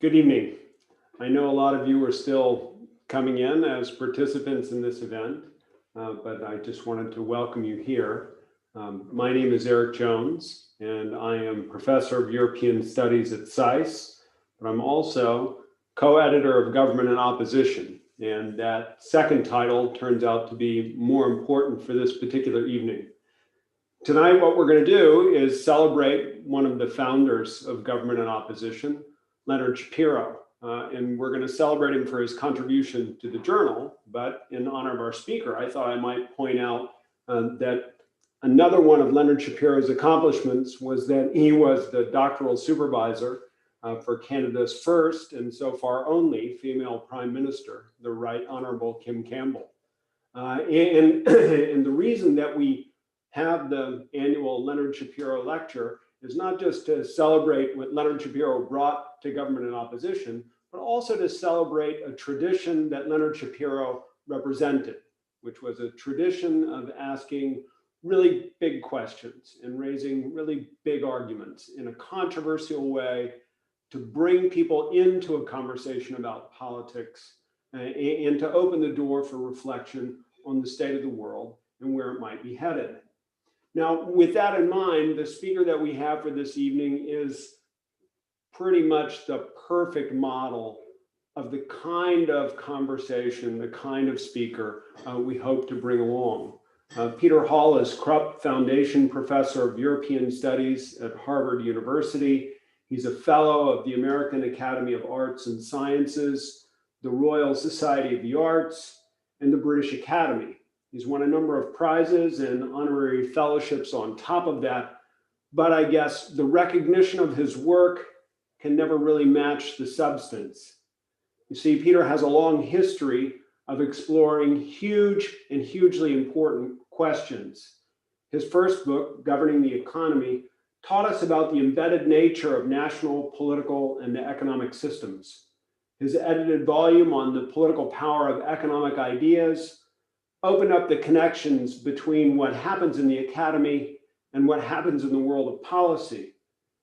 Good evening. I know a lot of you are still coming in as participants in this event, but I just wanted to welcome you here. My name is Eric Jones, and I am Professor of European Studies at SAIS, but I'm also co-editor of Government and Opposition, and that second title turns out to be more important for this particular evening. Tonight, what we're going to do is celebrate one of the founders of Government and Opposition, Leonard Shapiro, and we're going to celebrate him for his contribution to the journal. But in honor of our speaker, I thought I might point out that another one of Leonard Shapiro's accomplishments was that he was the doctoral supervisor for Canada's first and so far only female prime minister, the Right Honorable Kim Campbell. And the reason that we have the annual Leonard Shapiro Lecture is not just to celebrate what Leonard Shapiro brought to Government and Opposition, but also to celebrate a tradition that Leonard Shapiro represented, which was a tradition of asking really big questions and raising really big arguments in a controversial way to bring people into a conversation about politics and to open the door for reflection on the state of the world and where it might be headed. Now, with that in mind, the speaker that we have for this evening is pretty much the perfect model of the kind of conversation, the kind of speaker we hope to bring along. Peter Hall is Krupp Foundation Professor of European Studies at Harvard University. He's a fellow of the American Academy of Arts and Sciences, the Royal Society of the Arts, and the British Academy. He's won a number of prizes and honorary fellowships on top of that, but I guess the recognition of his work can never really match the substance. You see, Peter has a long history of exploring huge and hugely important questions. His first book, Governing the Economy, taught us about the embedded nature of national, political, and economic systems. His edited volume on the political power of economic ideas opened up the connections between what happens in the academy and what happens in the world of policy.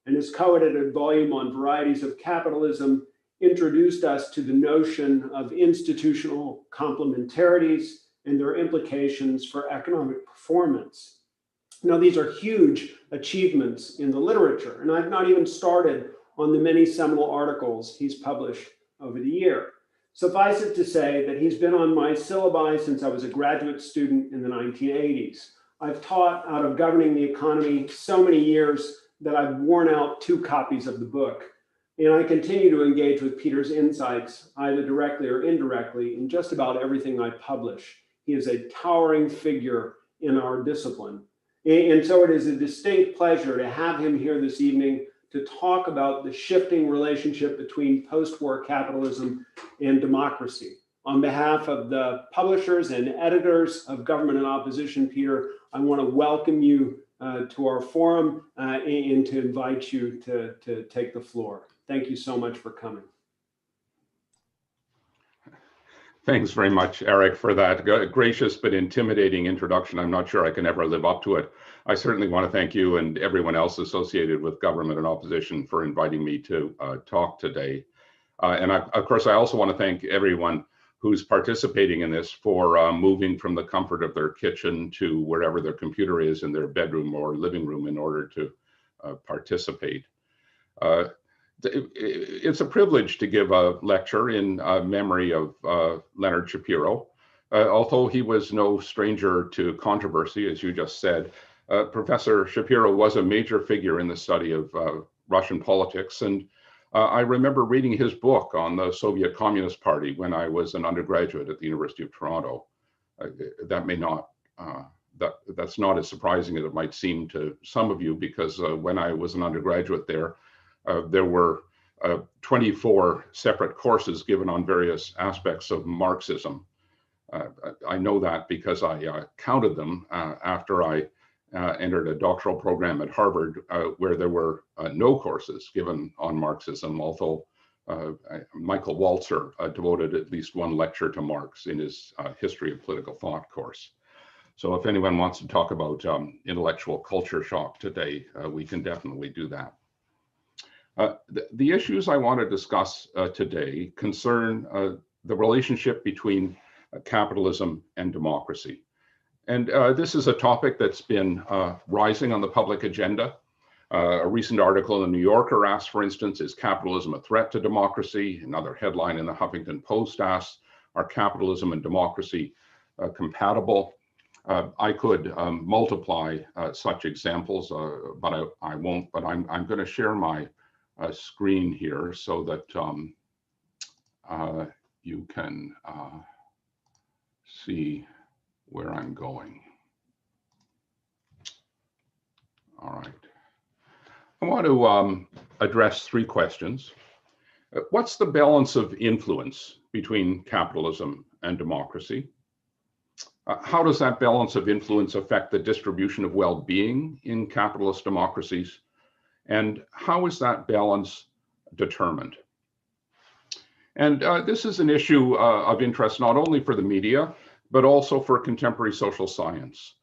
And his co-edited volume on varieties of capitalism introduced us to the notion of institutional complementarities and their implications for economic performance. Now, these are huge achievements in the literature, and I've not even started on the many seminal articles he's published over the year. Suffice it to say that he's been on my syllabi since I was a graduate student in the 1980s. I've taught out of Governing the Economy so many years that I've worn out 2 copies of the book. And I continue to engage with Peter's insights, either directly or indirectly, in just about everything I publish. He is a towering figure in our discipline. And so it is a distinct pleasure to have him here this evening to talk about the shifting relationship between post-war capitalism and democracy. On behalf of the publishers and editors of Government and Opposition, Peter, I want to welcome you to our forum and to invite you to take the floor. Thank you so much for coming. Thanks very much, Eric, for that gracious but intimidating introduction. I'm not sure I can ever live up to it. I certainly want to thank you and everyone else associated with Government and Opposition for inviting me to talk today. Of course, I also want to thank everyone who's participating in this for moving from the comfort of their kitchen to wherever their computer is in their bedroom or living room in order to participate. It's a privilege to give a lecture in memory of Leonard Shapiro. Although he was no stranger to controversy, as you just said, Professor Shapiro was a major figure in the study of Russian politics. And I remember reading his book on the Soviet Communist Party when I was an undergraduate at the University of Toronto. That's not as surprising as it might seem to some of you, because when I was an undergraduate there were 24 separate courses given on various aspects of Marxism. I know that because I counted them after I entered a doctoral program at Harvard where there were no courses given on Marxism, although Michael Walzer devoted at least 1 lecture to Marx in his History of Political Thought course. So if anyone wants to talk about intellectual culture shock today, we can definitely do that. The issues I want to discuss today concern the relationship between capitalism and democracy. And this is a topic that's been rising on the public agenda. A recent article in the New Yorker asks, for instance, is capitalism a threat to democracy? Another headline in the Huffington Post asks, are capitalism and democracy compatible? I could multiply such examples, but I won't. But I'm going to share my screen here so that you can see where I'm going. All right. I want to address three questions. What's the balance of influence between capitalism and democracy? How does that balance of influence affect the distribution of well-being in capitalist democracies? And how is that balance determined? And this is an issue of interest not only for the media, but also for contemporary social science.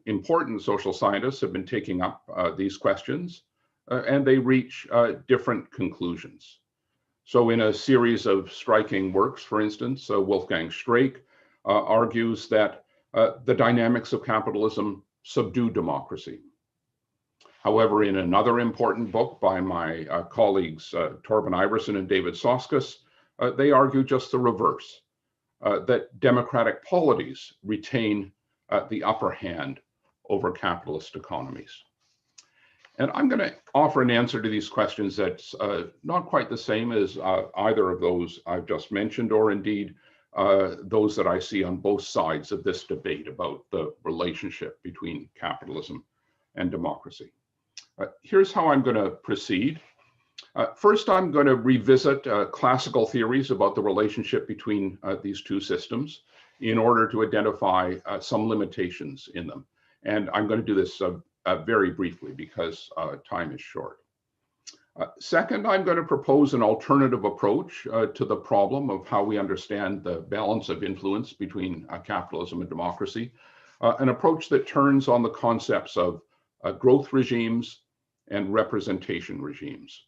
Important social scientists have been taking up these questions, and they reach different conclusions. So in a series of striking works, for instance, Wolfgang Streeck argues that the dynamics of capitalism subdue democracy. However, in another important book by my colleagues Torben Iversen and David Soskus, they argue just the reverse, that democratic polities retain the upper hand over capitalist economies. And I'm going to offer an answer to these questions that's not quite the same as either of those I've just mentioned, or indeed those that I see on both sides of this debate about the relationship between capitalism and democracy. Here's how I'm going to proceed. First, I'm going to revisit classical theories about the relationship between these two systems in order to identify some limitations in them. And I'm going to do this very briefly because time is short. Second, I'm going to propose an alternative approach to the problem of how we understand the balance of influence between capitalism and democracy, an approach that turns on the concepts of growth regimes and representation regimes.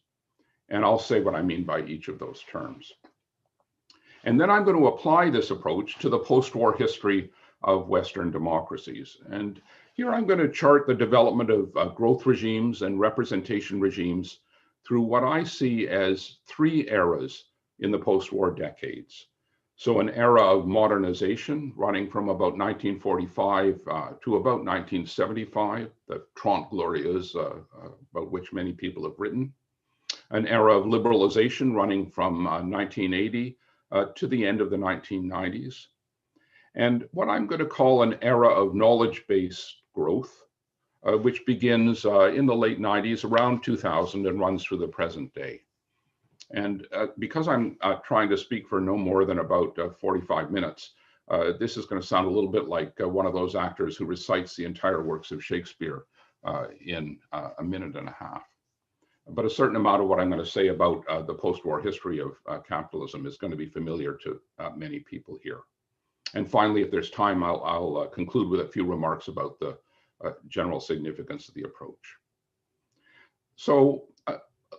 And I'll say what I mean by each of those terms. And then I'm going to apply this approach to the post-war history of Western democracies. And here I'm going to chart the development of growth regimes and representation regimes through what I see as three eras in the post-war decades. So an era of modernization running from about 1945 to about 1975, the Trente Glorieuses, about which many people have written. An era of liberalization running from 1980 to the end of the 1990s. And what I'm going to call an era of knowledge-based growth, which begins in the late 90s, around 2000, and runs through the present day. And because I'm trying to speak for no more than about 45 minutes, this is going to sound a little bit like one of those actors who recites the entire works of Shakespeare in a minute and a half. But a certain amount of what I'm going to say about the post-war history of capitalism is going to be familiar to many people here. And finally, if there's time, I'll conclude with a few remarks about the general significance of the approach. So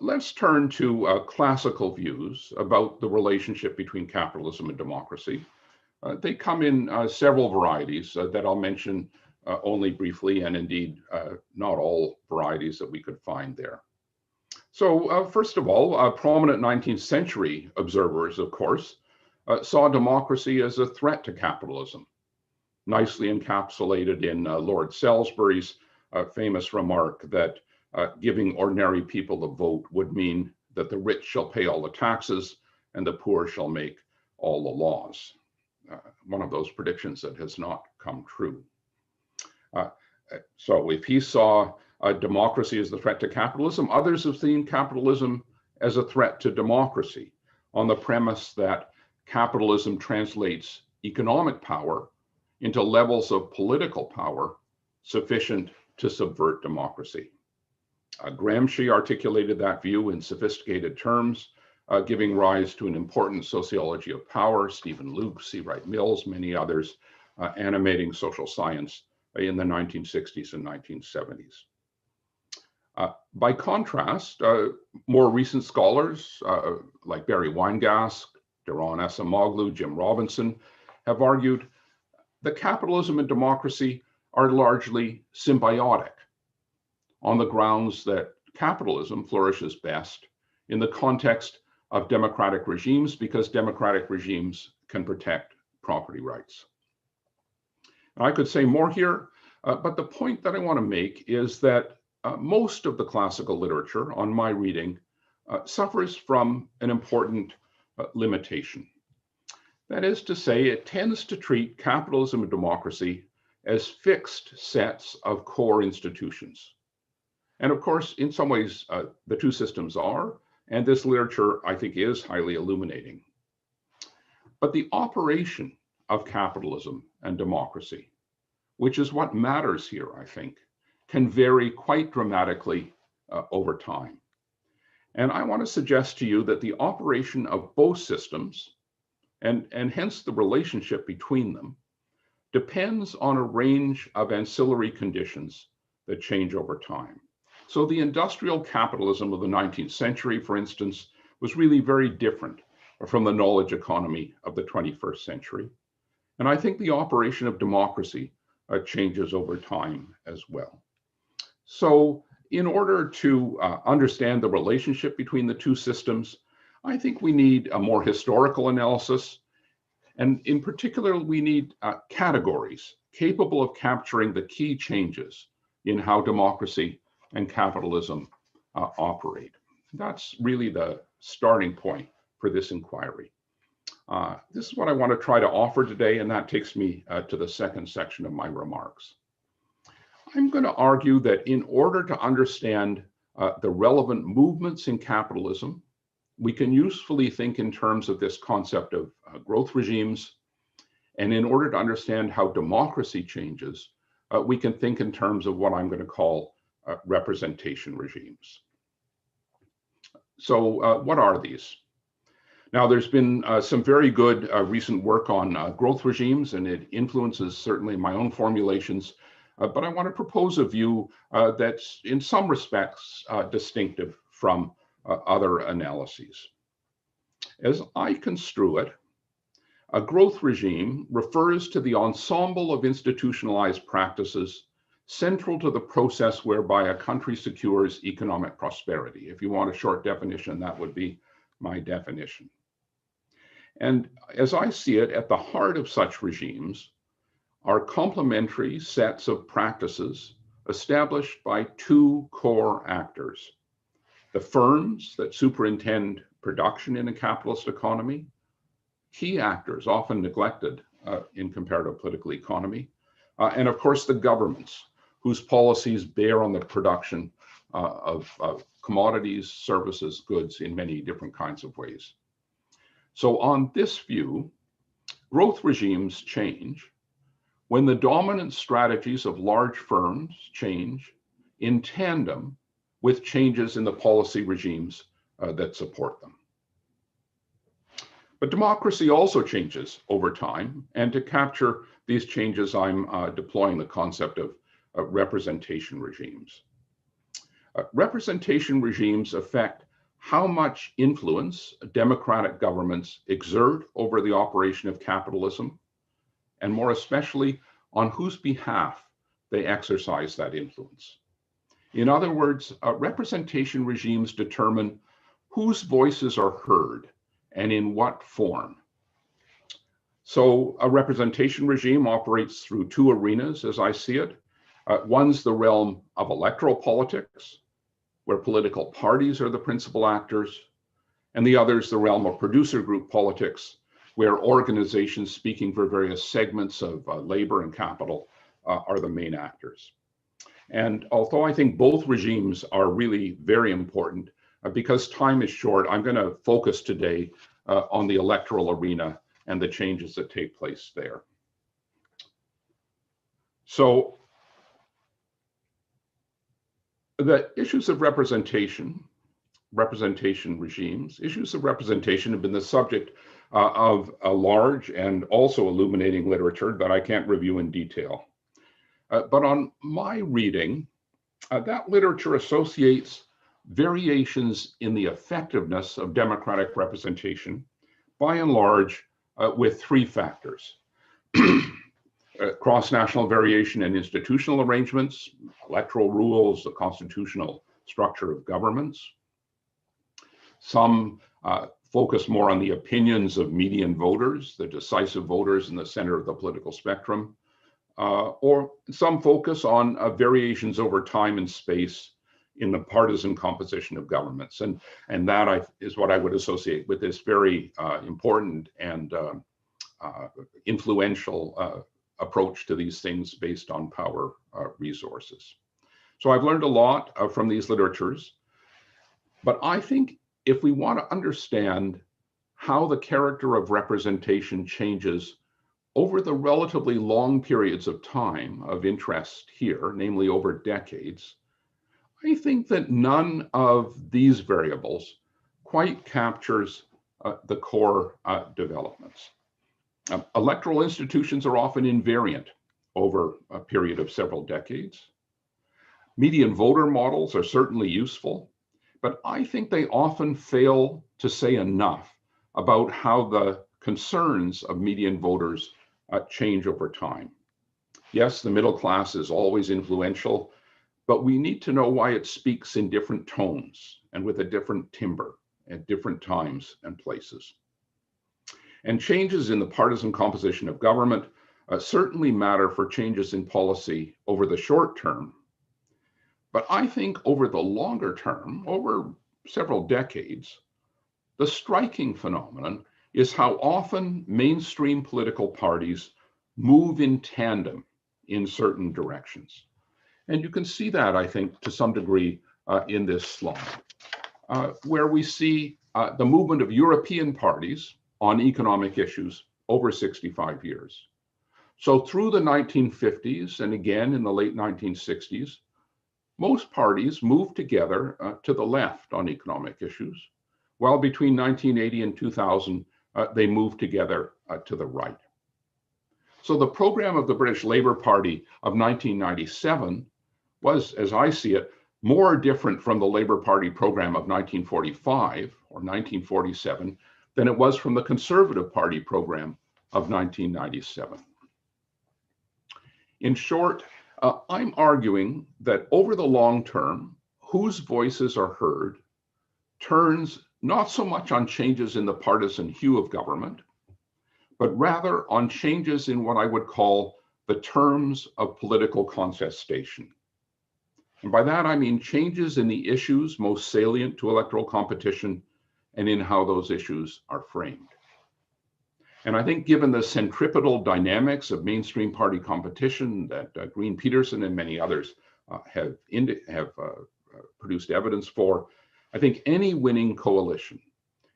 let's turn to classical views about the relationship between capitalism and democracy. They come in several varieties that I'll mention only briefly, and indeed not all varieties that we could find there. So first of all, prominent 19th century observers, of course, saw democracy as a threat to capitalism, nicely encapsulated in Lord Salisbury's famous remark that giving ordinary people the vote would mean that the rich shall pay all the taxes and the poor shall make all the laws. One of those predictions that has not come true. So if he saw democracy as the threat to capitalism, others have seen capitalism as a threat to democracy on the premise that capitalism translates economic power into levels of political power sufficient to subvert democracy. Gramsci articulated that view in sophisticated terms, giving rise to an important sociology of power. Stephen Luke, C. Wright Mills, many others, animating social science in the 1960s and 1970s. By contrast, more recent scholars like Barry Weingast, Daron Acemoglu, Jim Robinson have argued that capitalism and democracy are largely symbiotic on the grounds that capitalism flourishes best in the context of democratic regimes because democratic regimes can protect property rights. And I could say more here, but the point that I want to make is that most of the classical literature on my reading suffers from an important limitation. That is to say, it tends to treat capitalism and democracy as fixed sets of core institutions. And of course, in some ways, the two systems are, and this literature, I think, is highly illuminating. But the operation of capitalism and democracy, which is what matters here, I think, can vary quite dramatically over time. And I want to suggest to you that the operation of both systems, and hence the relationship between them, depends on a range of ancillary conditions that change over time. So the industrial capitalism of the 19th century, for instance, was really very different from the knowledge economy of the 21st century. And I think the operation of democracy changes over time as well. So in order to understand the relationship between the two systems, I think we need a more historical analysis. And in particular, we need categories capable of capturing the key changes in how democracy and capitalism operate. That's really the starting point for this inquiry. This is what I want to try to offer today, and that takes me to the second section of my remarks. I'm going to argue that in order to understand the relevant movements in capitalism, we can usefully think in terms of this concept of growth regimes. And in order to understand how democracy changes, we can think in terms of what I'm going to call representation regimes. So what are these? Now, there's been some very good recent work on growth regimes, and it influences certainly my own formulations. But I want to propose a view that's in some respects distinctive from other analyses. As I construe it, a growth regime refers to the ensemble of institutionalized practices central to the process whereby a country secures economic prosperity. If you want a short definition, that would be my definition. And as I see it, at the heart of such regimes are complementary sets of practices established by two core actors: the firms that superintend production in a capitalist economy, key actors often neglected in comparative political economy, and of course the governments whose policies bear on the production of commodities, services, goods in many different kinds of ways. So on this view, growth regimes change when the dominant strategies of large firms change in tandem with changes in the policy regimes that support them. But democracy also changes over time, and to capture these changes, I'm deploying the concept of representation regimes. Representation regimes affect how much influence democratic governments exert over the operation of capitalism, and more especially on whose behalf they exercise that influence. In other words, representation regimes determine whose voices are heard and in what form. So a representation regime operates through two arenas, as I see it. One's the realm of electoral politics, where political parties are the principal actors, and the other is the realm of producer group politics, where organizations speaking for various segments of labor and capital are the main actors. And although I think both regimes are really very important, because time is short, I'm going to focus today on the electoral arena and the changes that take place there. So the issues of representation regimes, issues of representation have been the subject of a large and also illuminating literature that I can't review in detail. But on my reading, That literature associates variations in the effectiveness of democratic representation, by and large, with three factors. Cross-national variation in institutional arrangements, electoral rules, the constitutional structure of governments. Some focus more on the opinions of median voters, the decisive voters in the center of the political spectrum, or some focus on variations over time and space in the partisan composition of governments. And that is what I would associate with this very important and influential approach to these things based on power resources. So I've learned a lot from these literatures, but I think if we want to understand how the character of representation changes over the relatively long periods of time of interest here, namely over decades, I think that none of these variables quite captures the core developments. Electoral institutions are often invariant over a period of several decades. Median voter models are certainly useful, but I think they often fail to say enough about how the concerns of median voters change over time. Yes, the middle class is always influential, but we need to know why it speaks in different tones and with a different timbre at different times and places. And changes in the partisan composition of government certainly matter for changes in policy over the short term. But I think over the longer term, over several decades, the striking phenomenon is how often mainstream political parties move in tandem in certain directions. And you can see that, I think, to some degree in this slide, where we see the movement of European parties on economic issues over 65 years. So through the 1950s and again in the late 1960s, most parties moved together to the left on economic issues, while between 1980 and 2000, they moved together to the right. So the program of the British Labour Party of 1997 was, as I see it, more different from the Labour Party program of 1945 or 1947 than it was from the Conservative Party program of 1997. In short, I'm arguing that over the long term, whose voices are heard turns not so much on changes in the partisan hue of government, but rather on changes in what I would call the terms of political contestation. And by that, I mean changes in the issues most salient to electoral competition and in how those issues are framed. And I think given the centripetal dynamics of mainstream party competition that Green Peterson and many others have produced evidence for, I think any winning coalition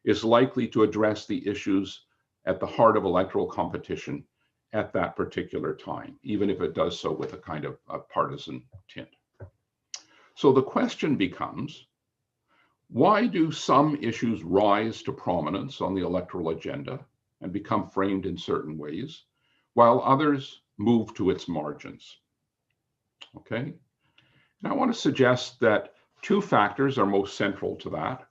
is likely to address the issues at the heart of electoral competition at that particular time, even if it does so with a kind of a partisan tint. So the question becomes, why do some issues rise to prominence on the electoral agenda and become framed in certain ways, while others move to its margins? Okay, now I want to suggest that two factors are most central to that.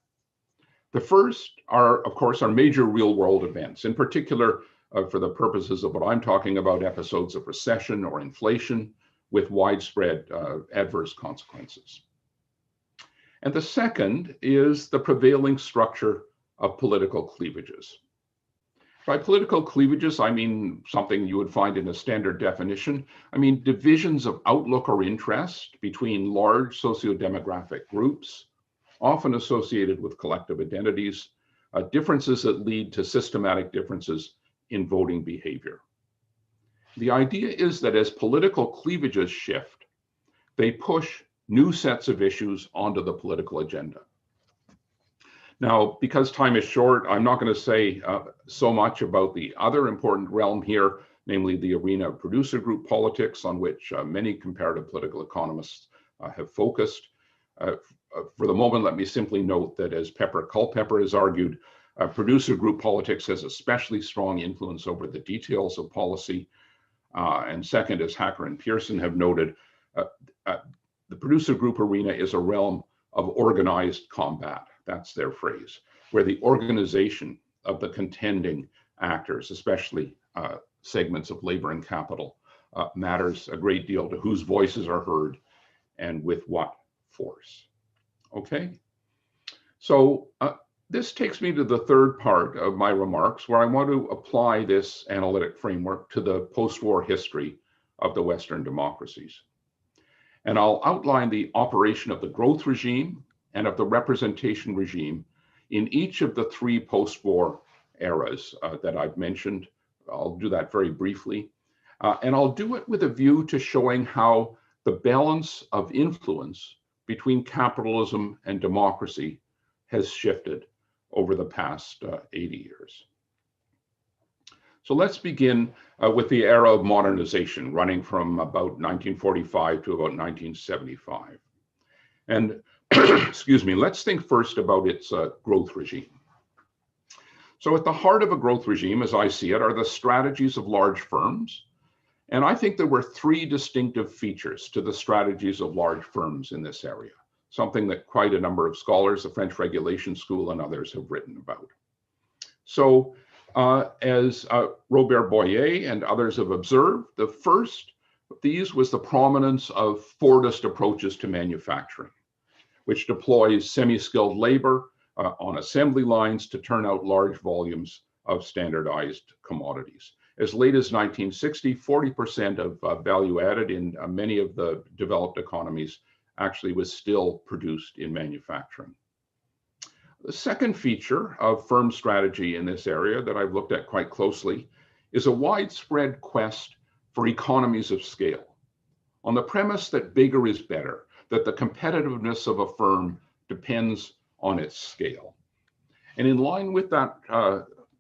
The first are, of course, our major real-world events, in particular, for the purposes of what I'm talking about, episodes of recession or inflation with widespread adverse consequences. And the second is the prevailing structure of political cleavages. By political cleavages, I mean something you would find in a standard definition. I mean divisions of outlook or interest between large socio-demographic groups, often associated with collective identities, differences that lead to systematic differences in voting behavior. The idea is that as political cleavages shift, they push new sets of issues onto the political agenda. Now, because time is short, I'm not going to say so much about the other important realm here, namely the arena of producer group politics, on which many comparative political economists have focused. For the moment, let me simply note that, as Pepper Culpepper has argued, producer group politics has especially strong influence over the details of policy. And second, as Hacker and Pearson have noted, The producer group arena is a realm of organized combat. That's their phrase, where the organization of the contending actors, especially segments of labor and capital, matters a great deal to whose voices are heard and with what force. Okay, so this takes me to the third part of my remarks, where I want to apply this analytic framework to the post-war history of the Western democracies. And I'll outline the operation of the growth regime and of the representation regime in each of the three post-war eras that I've mentioned. I'll do that very briefly. And I'll do it with a view to showing how the balance of influence between capitalism and democracy has shifted over the past 80 years. So let's begin with the era of modernization, running from about 1945 to about 1975. And excuse me, let's think first about its growth regime. So at the heart of a growth regime, as I see it, are the strategies of large firms. And I think there were three distinctive features to the strategies of large firms in this area, something that quite a number of scholars, the French Regulation School and others have written about. So as Robert Boyer and others have observed, the first of these was the prominence of Fordist approaches to manufacturing, which deploys semi-skilled labor on assembly lines to turn out large volumes of standardized commodities. As late as 1960, 40% of value added in many of the developed economies actually was still produced in manufacturing. The second feature of firm strategy in this area that I've looked at quite closely is a widespread quest for economies of scale, on the premise that bigger is better, that the competitiveness of a firm depends on its scale. And in line with that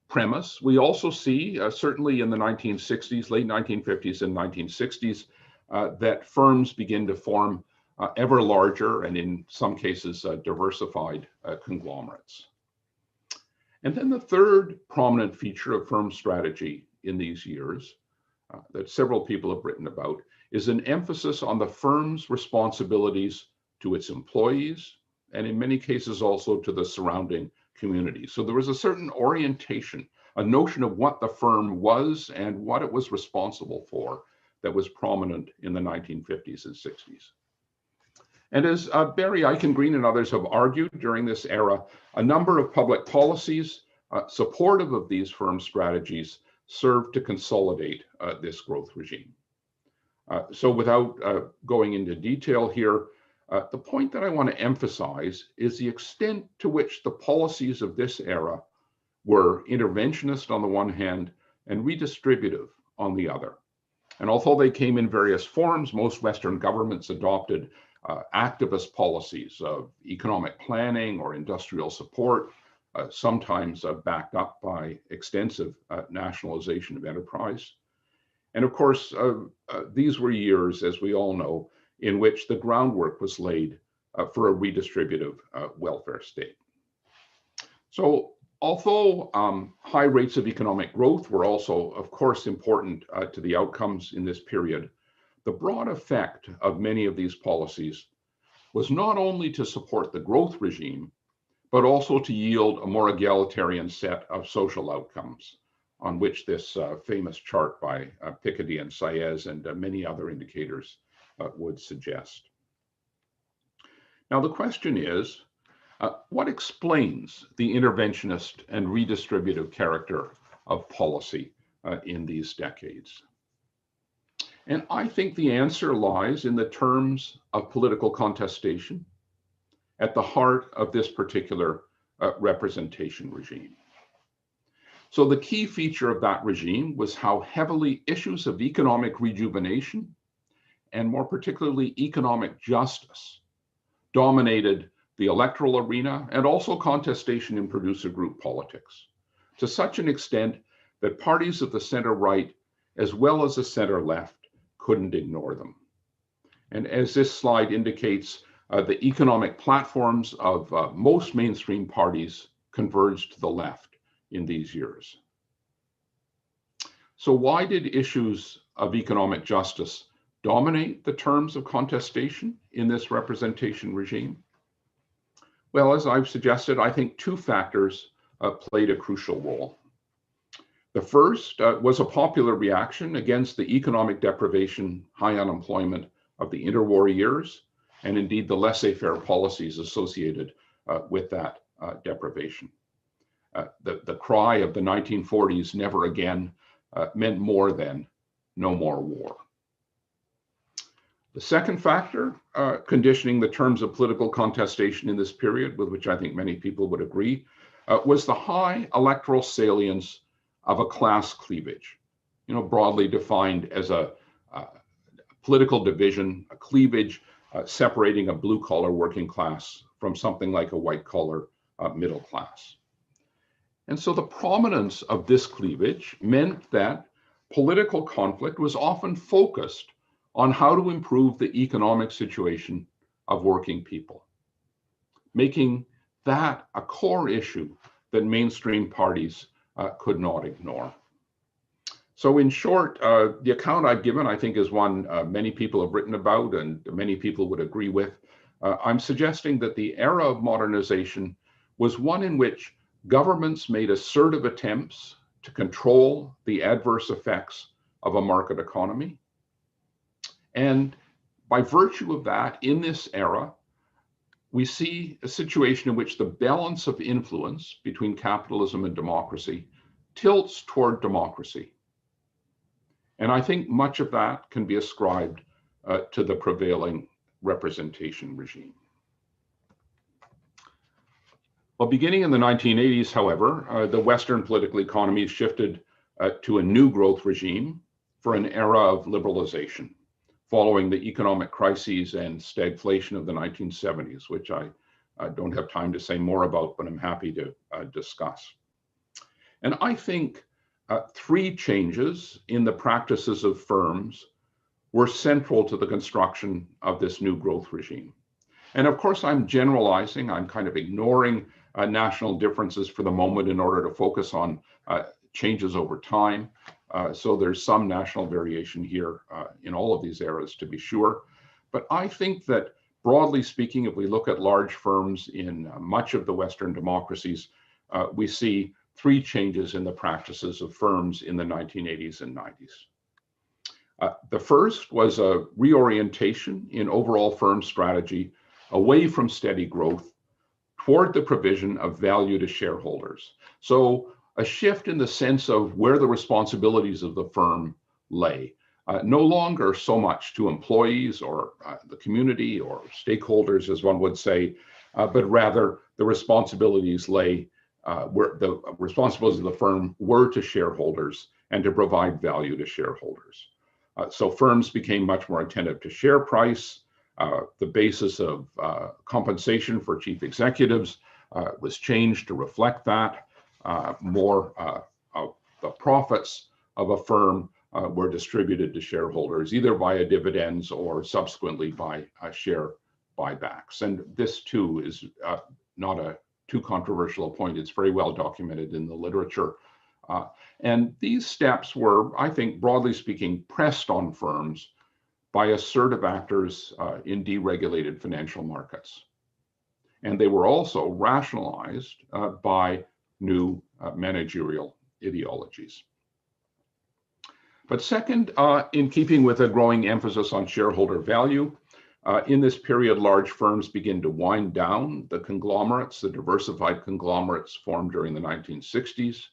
premise, we also see, certainly in the 1960s, late 1950s and 1960s, that firms begin to form ever larger and in some cases diversified conglomerates. And then the third prominent feature of firm strategy in these years that several people have written about is an emphasis on the firm's responsibilities to its employees and in many cases also to the surrounding community. So there was a certain orientation, a notion of what the firm was and what it was responsible for that was prominent in the 1950s and 60s. And as Barry Eichengreen and others have argued during this era, a number of public policies supportive of these firm strategies served to consolidate this growth regime. So without going into detail here, the point that I want to emphasize is the extent to which the policies of this era were interventionist on the one hand and redistributive on the other. And although they came in various forms, most Western governments adopted activist policies of economic planning or industrial support, sometimes backed up by extensive nationalization of enterprise. And of course, these were years, as we all know, in which the groundwork was laid for a redistributive welfare state. So although high rates of economic growth were also, of course, important to the outcomes in this period, the broad effect of many of these policies was not only to support the growth regime, but also to yield a more egalitarian set of social outcomes on which this famous chart by Piketty and SAIS and many other indicators would suggest. Now, the question is, what explains the interventionist and redistributive character of policy in these decades? And I think the answer lies in the terms of political contestation at the heart of this particular representation regime. So the key feature of that regime was how heavily issues of economic rejuvenation and more particularly economic justice dominated the electoral arena and also contestation in producer group politics, to such an extent that parties of the center right as well as the center left couldn't ignore them. And as this slide indicates, the economic platforms of most mainstream parties converged to the left in these years. So why did issues of economic justice dominate the terms of contestation in this representation regime? Well, as I've suggested, I think two factors played a crucial role. The first was a popular reaction against the economic deprivation, high unemployment of the interwar years, and indeed the laissez-faire policies associated with that deprivation. The cry of the 1940s, never again, meant more than no more war. The second factor, conditioning the terms of political contestation in this period, with which I think many people would agree, was the high electoral salience of a class cleavage, broadly defined as a political division, a cleavage separating a blue-collar working class from something like a white-collar middle class. And so the prominence of this cleavage meant that political conflict was often focused on how to improve the economic situation of working people, making that a core issue that mainstream parties could not ignore. So in short, the account I've given, I think, is one many people have written about and many people would agree with. I'm suggesting that the era of modernization was one in which governments made assertive attempts to control the adverse effects of a market economy. And by virtue of that, in this era, we see a situation in which the balance of influence between capitalism and democracy tilts toward democracy. And I think much of that can be ascribed to the prevailing representation regime. Well, beginning in the 1980s, however, the Western political economy shifted to a new growth regime for an era of liberalization, following the economic crises and stagflation of the 1970s, which I don't have time to say more about, but I'm happy to discuss. And I think three changes in the practices of firms were central to the construction of this new growth regime. And of course, I'm generalizing, I'm kind of ignoring national differences for the moment in order to focus on changes over time. So there's some national variation here in all of these eras, to be sure. But I think that broadly speaking, if we look at large firms in much of the Western democracies, we see three changes in the practices of firms in the 1980s and 90s. The first was a reorientation in overall firm strategy away from steady growth toward the provision of value to shareholders. So a shift in the sense of where the responsibilities of the firm lay, no longer so much to employees or the community or stakeholders, as one would say, but rather the responsibilities lay where the responsibilities of the firm were to shareholders and to provide value to shareholders. So firms became much more attentive to share price. The basis of compensation for chief executives was changed to reflect that. More of the profits of a firm were distributed to shareholders, either via dividends or subsequently by share buybacks. And this too is not a too controversial a point. It's very well documented in the literature. And these steps were, I think, broadly speaking, pressed on firms by assertive actors in deregulated financial markets. And they were also rationalized by new managerial ideologies. But second, in keeping with a growing emphasis on shareholder value, in this period, large firms begin to wind down the conglomerates, the diversified conglomerates formed during the 1960s,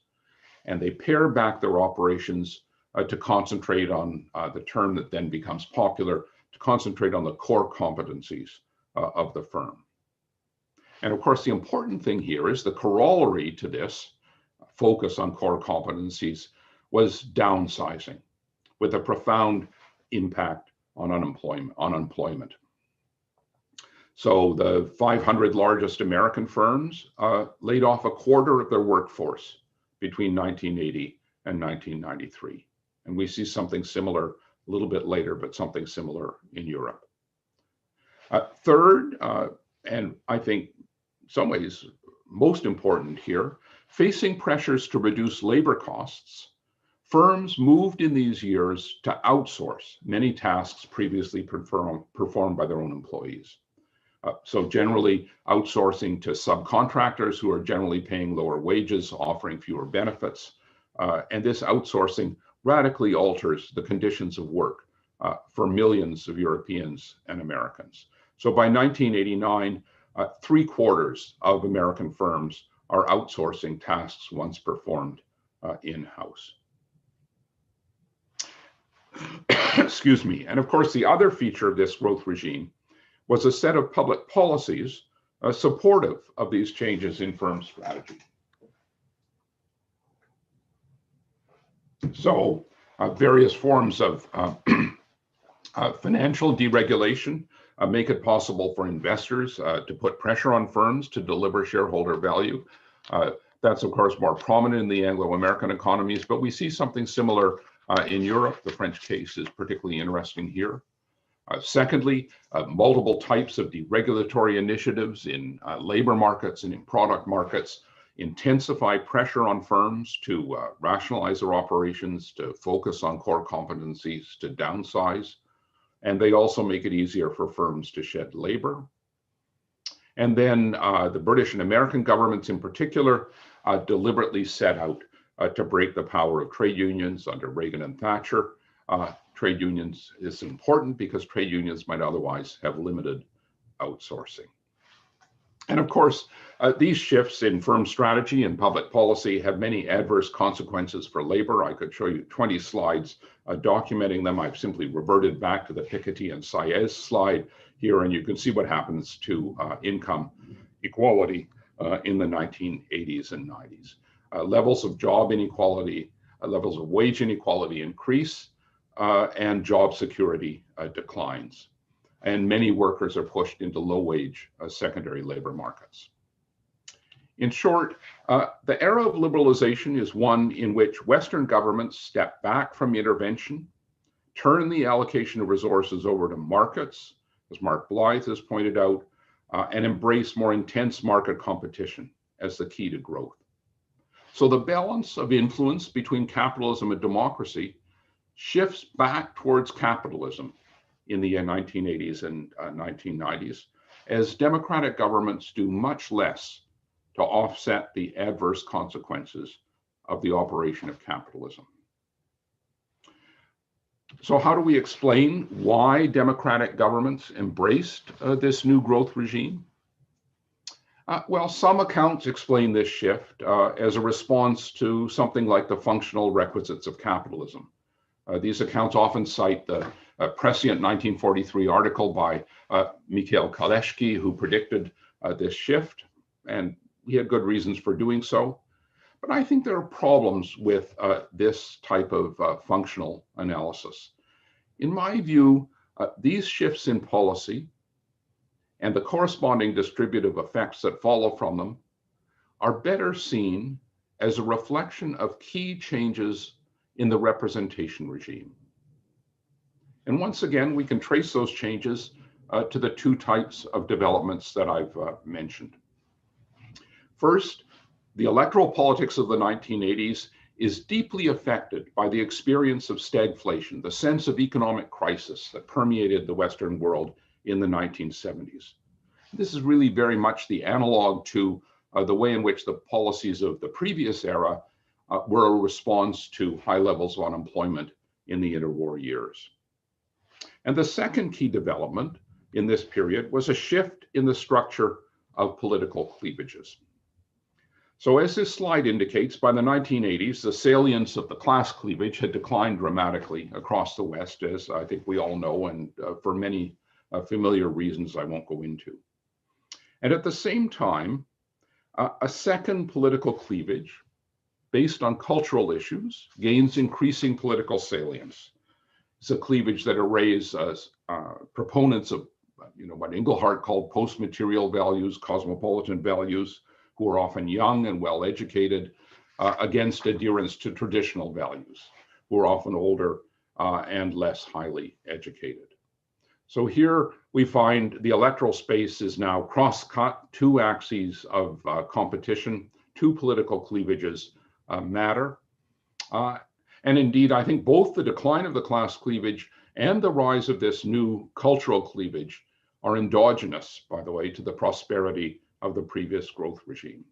and they pare back their operations to concentrate on the term that then becomes popular, to concentrate on the core competencies of the firm. And of course, the important thing here is the corollary to this focus on core competencies was downsizing, with a profound impact on unemployment. So the 500 largest American firms laid off a quarter of their workforce between 1980 and 1993. And we see something similar a little bit later, but something similar in Europe. Third, and I think in some ways most important here, facing pressures to reduce labor costs, Firms moved in these years to outsource many tasks previously performed by their own employees. So generally outsourcing to subcontractors who are generally paying lower wages, offering fewer benefits. And this outsourcing radically alters the conditions of work for millions of Europeans and Americans. So by 1989, 3/4 of American firms are outsourcing tasks once performed in-house. Excuse me. And of course, the other feature of this growth regime was a set of public policies supportive of these changes in firm strategy. So various forms of financial deregulation make it possible for investors to put pressure on firms to deliver shareholder value. That's of course more prominent in the Anglo-American economies, but we see something similar in Europe. The French case is particularly interesting here. Secondly, multiple types of deregulatory initiatives in labor markets and in product markets intensify pressure on firms to rationalize their operations, to focus on core competencies, to downsize. And they also make it easier for firms to shed labor. And then the British and American governments in particular deliberately set out to break the power of trade unions under Reagan and Thatcher. Trade unions is important because trade unions might otherwise have limited outsourcing. And of course, these shifts in firm strategy and public policy have many adverse consequences for labor. I could show you 20 slides documenting them. I've simply reverted back to the Piketty and SAIS slide here, and you can see what happens to income equality in the 1980s and 90s. Levels of job inequality, levels of wage inequality increase, and job security declines. And many workers are pushed into low-wage secondary labor markets. In short, the era of liberalization is one in which Western governments step back from intervention, turn the allocation of resources over to markets, as Mark Blythe has pointed out, and embrace more intense market competition as the key to growth. So the balance of influence between capitalism and democracy shifts back towards capitalism in the 1980s and 1990s, as democratic governments do much less to offset the adverse consequences of the operation of capitalism. So how do we explain why democratic governments embraced this new growth regime? Well, some accounts explain this shift as a response to something like the functional requisites of capitalism. These accounts often cite the prescient 1943 article by Mikhail Kaleshky, who predicted this shift, and he had good reasons for doing so. But I think there are problems with this type of functional analysis. In my view, these shifts in policy and the corresponding distributive effects that follow from them are better seen as a reflection of key changes in the representation regime. And once again, we can trace those changes to the two types of developments that I've mentioned. First, the electoral politics of the 1980s is deeply affected by the experience of stagflation, the sense of economic crisis that permeated the Western world in the 1970s. This is really very much the analog to the way in which the policies of the previous era were a response to high levels of unemployment in the interwar years. And the second key development in this period was a shift in the structure of political cleavages. So as this slide indicates, by the 1980s, the salience of the class cleavage had declined dramatically across the West, as I think we all know, and for many familiar reasons I won't go into. And at the same time, a second political cleavage based on cultural issues gains increasing political salience. It's a cleavage that arrays proponents of what Engelhardt called post-material values, cosmopolitan values, who are often young and well-educated, against adherence to traditional values, who are often older and less highly educated. So here we find the electoral space is now cross-cut. Two axes of competition, two political cleavages matter. And indeed, I think both the decline of the class cleavage and the rise of this new cultural cleavage are endogenous, by the way, to the prosperity of the previous growth regime.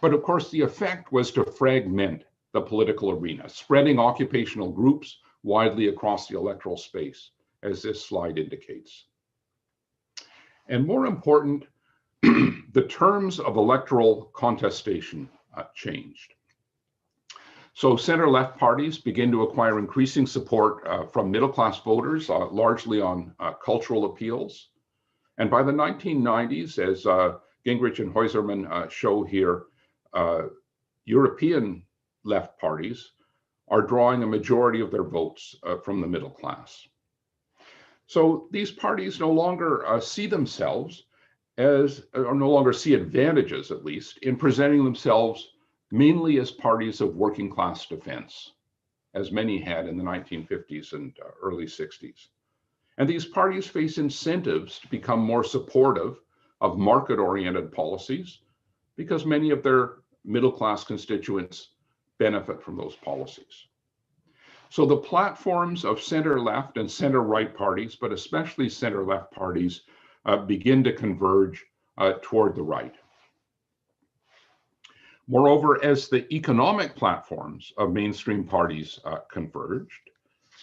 But of course, the effect was to fragment the political arena, spreading occupational groups widely across the electoral space, as this slide indicates. And more important, the terms of electoral contestation changed. So center-left parties begin to acquire increasing support from middle-class voters, largely on cultural appeals. And by the 1990s, as Gingrich and Heusermann show here, European left parties are drawing a majority of their votes from the middle class. So these parties no longer see themselves as, or no longer see advantages, at least, in presenting themselves mainly as parties of working class defense, as many had in the 1950s and early 60s. And these parties face incentives to become more supportive of market-oriented policies because many of their middle-class constituents benefit from those policies. So the platforms of center-left and center-right parties, but especially center-left parties, begin to converge toward the right. Moreover, as the economic platforms of mainstream parties converged,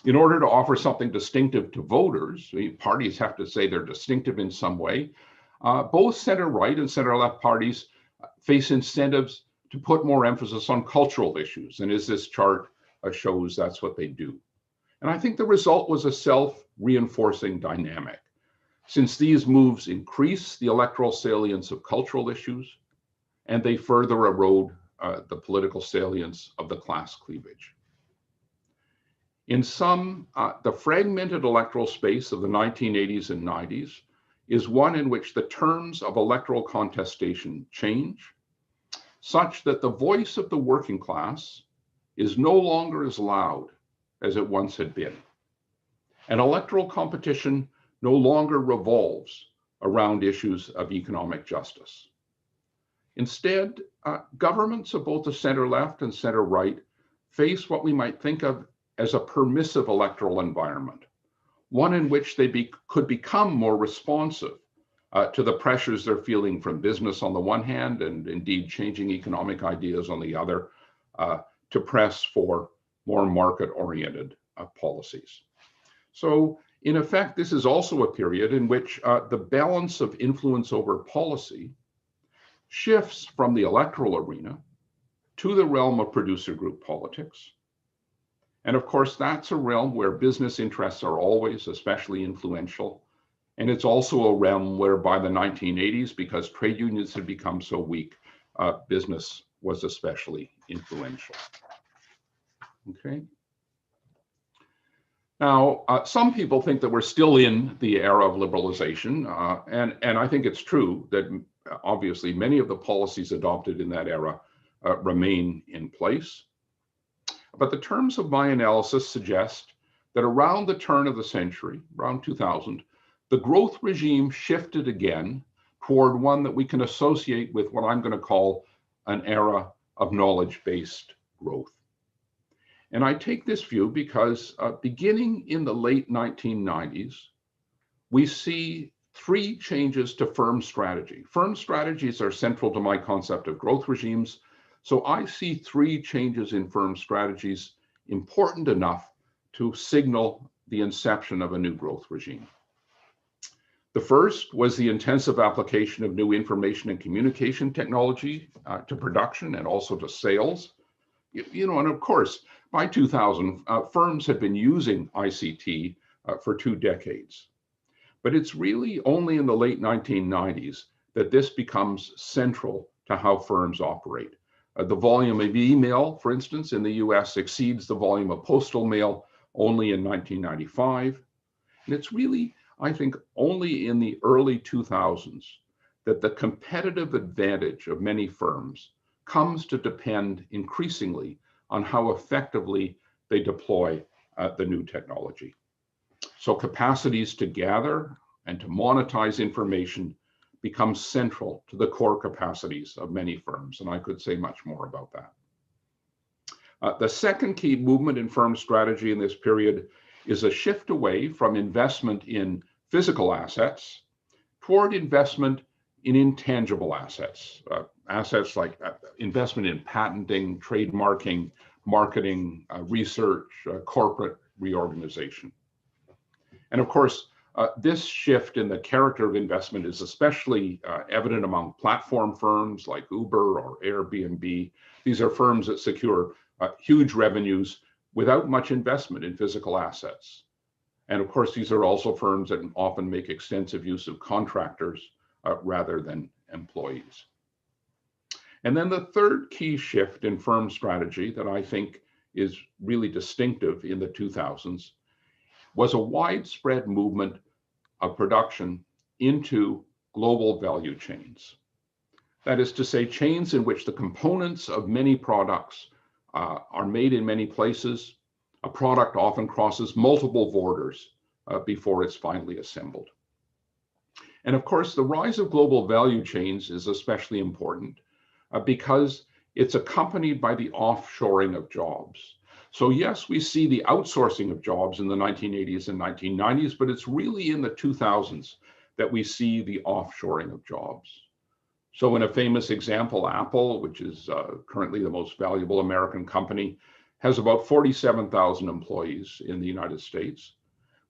in order to offer something distinctive to voters, parties have to say they're distinctive in some way. Both center-right and center-left parties face incentives to put more emphasis on cultural issues. And as this chart shows, that's what they do. And I think the result was a self-reinforcing dynamic, since these moves increase the electoral salience of cultural issues, and they further erode the political salience of the class cleavage. In sum, the fragmented electoral space of the 1980s and 90s is one in which the terms of electoral contestation change, such that the voice of the working class is no longer as loud as it once had been. And electoral competition no longer revolves around issues of economic justice. Instead, governments of both the center-left and center-right face what we might think of as a permissive electoral environment, one in which they could become more responsive to the pressures they're feeling from business on the one hand, and indeed changing economic ideas on the other, to press for more market-oriented policies. So in effect, this is also a period in which the balance of influence over policy shifts from the electoral arena to the realm of producer group politics. And of course, that's a realm where business interests are always especially influential. And it's also a realm where by the 1980s, because trade unions had become so weak, business was especially influential. Okay. Now, some people think that we're still in the era of liberalization, and I think it's true that obviously many of the policies adopted in that era remain in place. But the terms of my analysis suggest that around the turn of the century, around 2000, the growth regime shifted again toward one that we can associate with what I'm going to call an era of knowledge-based growth. And I take this view because beginning in the late 1990s, we see three changes to firm strategy. Firm strategies are central to my concept of growth regimes. So I see three changes in firm strategies important enough to signal the inception of a new growth regime. The first was the intensive application of new information and communication technology to production and also to sales. And of course, by 2000, firms had been using ICT for 2 decades. But it's really only in the late 1990s that this becomes central to how firms operate. The volume of email, for instance, in the US exceeds the volume of postal mail only in 1995. And it's really, I think, only in the early 2000s that the competitive advantage of many firms comes to depend increasingly on how effectively they deploy the new technology. So capacities to gather and to monetize information become central to the core capacities of many firms, and I could say much more about that. The second key movement in firm strategy in this period is a shift away from investment in physical assets toward investment in intangible assets, assets like investment in patenting, trademarking, marketing, research, corporate reorganization. And of course, this shift in the character of investment is especially evident among platform firms like Uber or Airbnb. These are firms that secure huge revenues without much investment in physical assets. And of course, these are also firms that often make extensive use of contractors rather than employees. And then the third key shift in firm strategy that I think is really distinctive in the 2000s was a widespread movement of production into global value chains. That is to say, chains in which the components of many products are made in many places. A product often crosses multiple borders before it's finally assembled. And of course, the rise of global value chains is especially important because it's accompanied by the offshoring of jobs. So yes, we see the outsourcing of jobs in the 1980s and 1990s, but it's really in the 2000s that we see the offshoring of jobs. So in a famous example, Apple, which is currently the most valuable American company, has about 47,000 employees in the United States,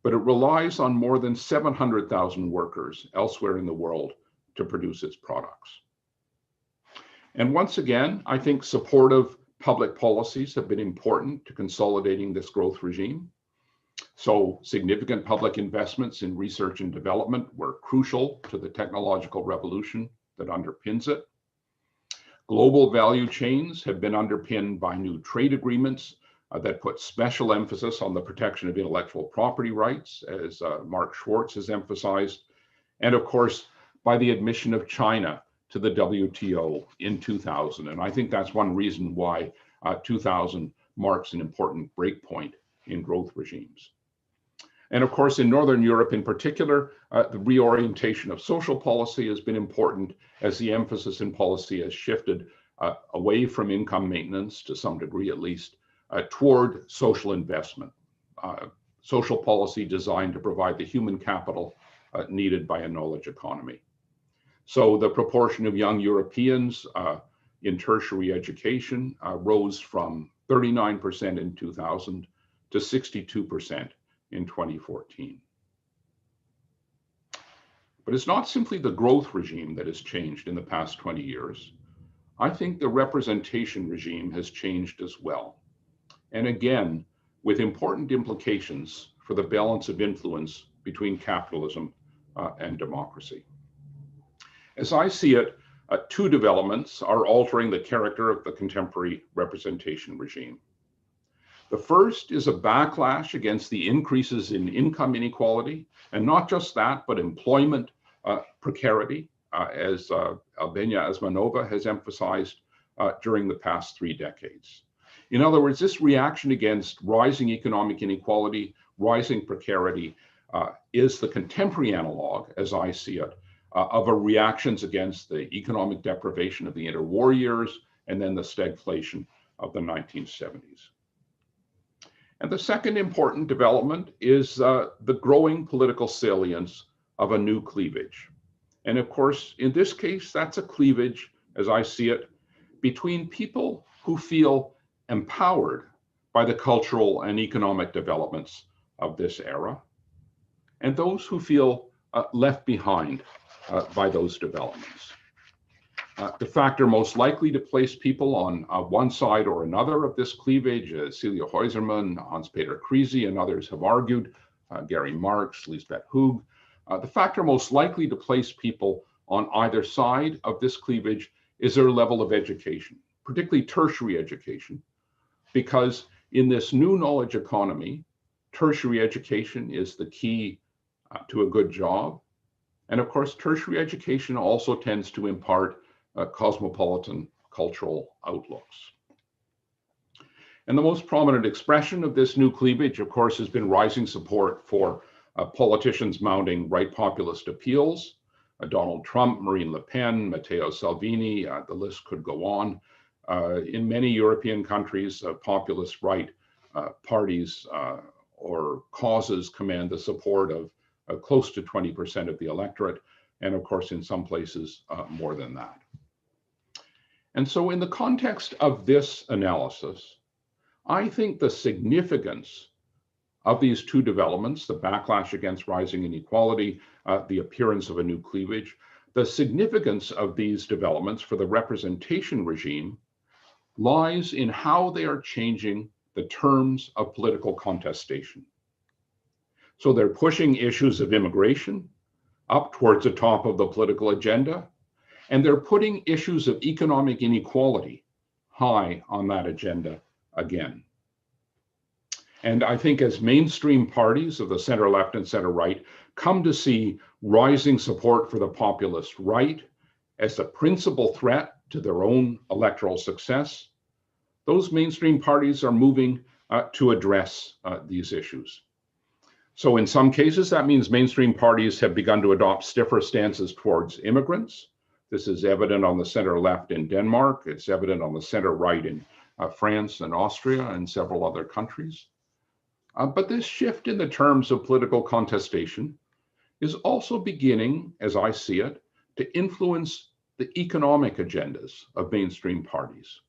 but it relies on more than 700,000 workers elsewhere in the world to produce its products. And once again, I think supportive public policies have been important to consolidating this growth regime. So significant public investments in research and development were crucial to the technological revolution that underpins it. Global value chains have been underpinned by new trade agreements that put special emphasis on the protection of intellectual property rights, as Mark Schwartz has emphasized, and of course, by the admission of China to the WTO in 2000. And I think that's one reason why 2000 marks an important breakpoint in growth regimes. And of course, in Northern Europe in particular, the reorientation of social policy has been important as the emphasis in policy has shifted away from income maintenance, to some degree at least, toward social investment, social policy designed to provide the human capital needed by a knowledge economy. So the proportion of young Europeans in tertiary education rose from 39% in 2000 to 62% in 2014. But it's not simply the growth regime that has changed in the past 20 years. I think the representation regime has changed as well. And again, with important implications for the balance of influence between capitalism and democracy. As I see it, two developments are altering the character of the contemporary representation regime. The first is a backlash against the increases in income inequality, and not just that, but employment precarity, as Albenia Asmanova has emphasized during the past 3 decades. In other words, this reaction against rising economic inequality, rising precarity, is the contemporary analog, as I see it, of reactions against the economic deprivation of the interwar years and then the stagflation of the 1970s. And the second important development is the growing political salience of a new cleavage. And of course, in this case, that's a cleavage, as I see it, between people who feel empowered by the cultural and economic developments of this era, and those who feel left behind by those developments. The factor most likely to place people on one side or another of this cleavage, as Celia Heusermann, Hans-Peter Kryse, and others have argued, Gary Marx, Lisbeth Hug, the factor most likely to place people on either side of this cleavage is their level of education, particularly tertiary education, because in this new knowledge economy, tertiary education is the key to a good job. And of course, tertiary education also tends to impart cosmopolitan cultural outlooks. And the most prominent expression of this new cleavage, of course, has been rising support for politicians mounting right populist appeals. Donald Trump, Marine Le Pen, Matteo Salvini, the list could go on. In many European countries, populist right parties or causes command the support of close to 20% of the electorate, and of course, in some places, more than that. And so in the context of this analysis, I think the significance of these two developments, the backlash against rising inequality, the appearance of a new cleavage, the significance of these developments for the representation regime lies in how they are changing the terms of political contestation. So they're pushing issues of immigration up towards the top of the political agenda, and they're putting issues of economic inequality high on that agenda again. And I think as mainstream parties of the center left and center right come to see rising support for the populist right as the principal threat to their own electoral success, those mainstream parties are moving to address these issues. So in some cases, that means mainstream parties have begun to adopt stiffer stances towards immigrants. This is evident on the center left in Denmark. It's evident on the center right in France and Austria and several other countries. But this shift in the terms of political contestation is also beginning, as I see it, to influence the economic agendas of mainstream parties.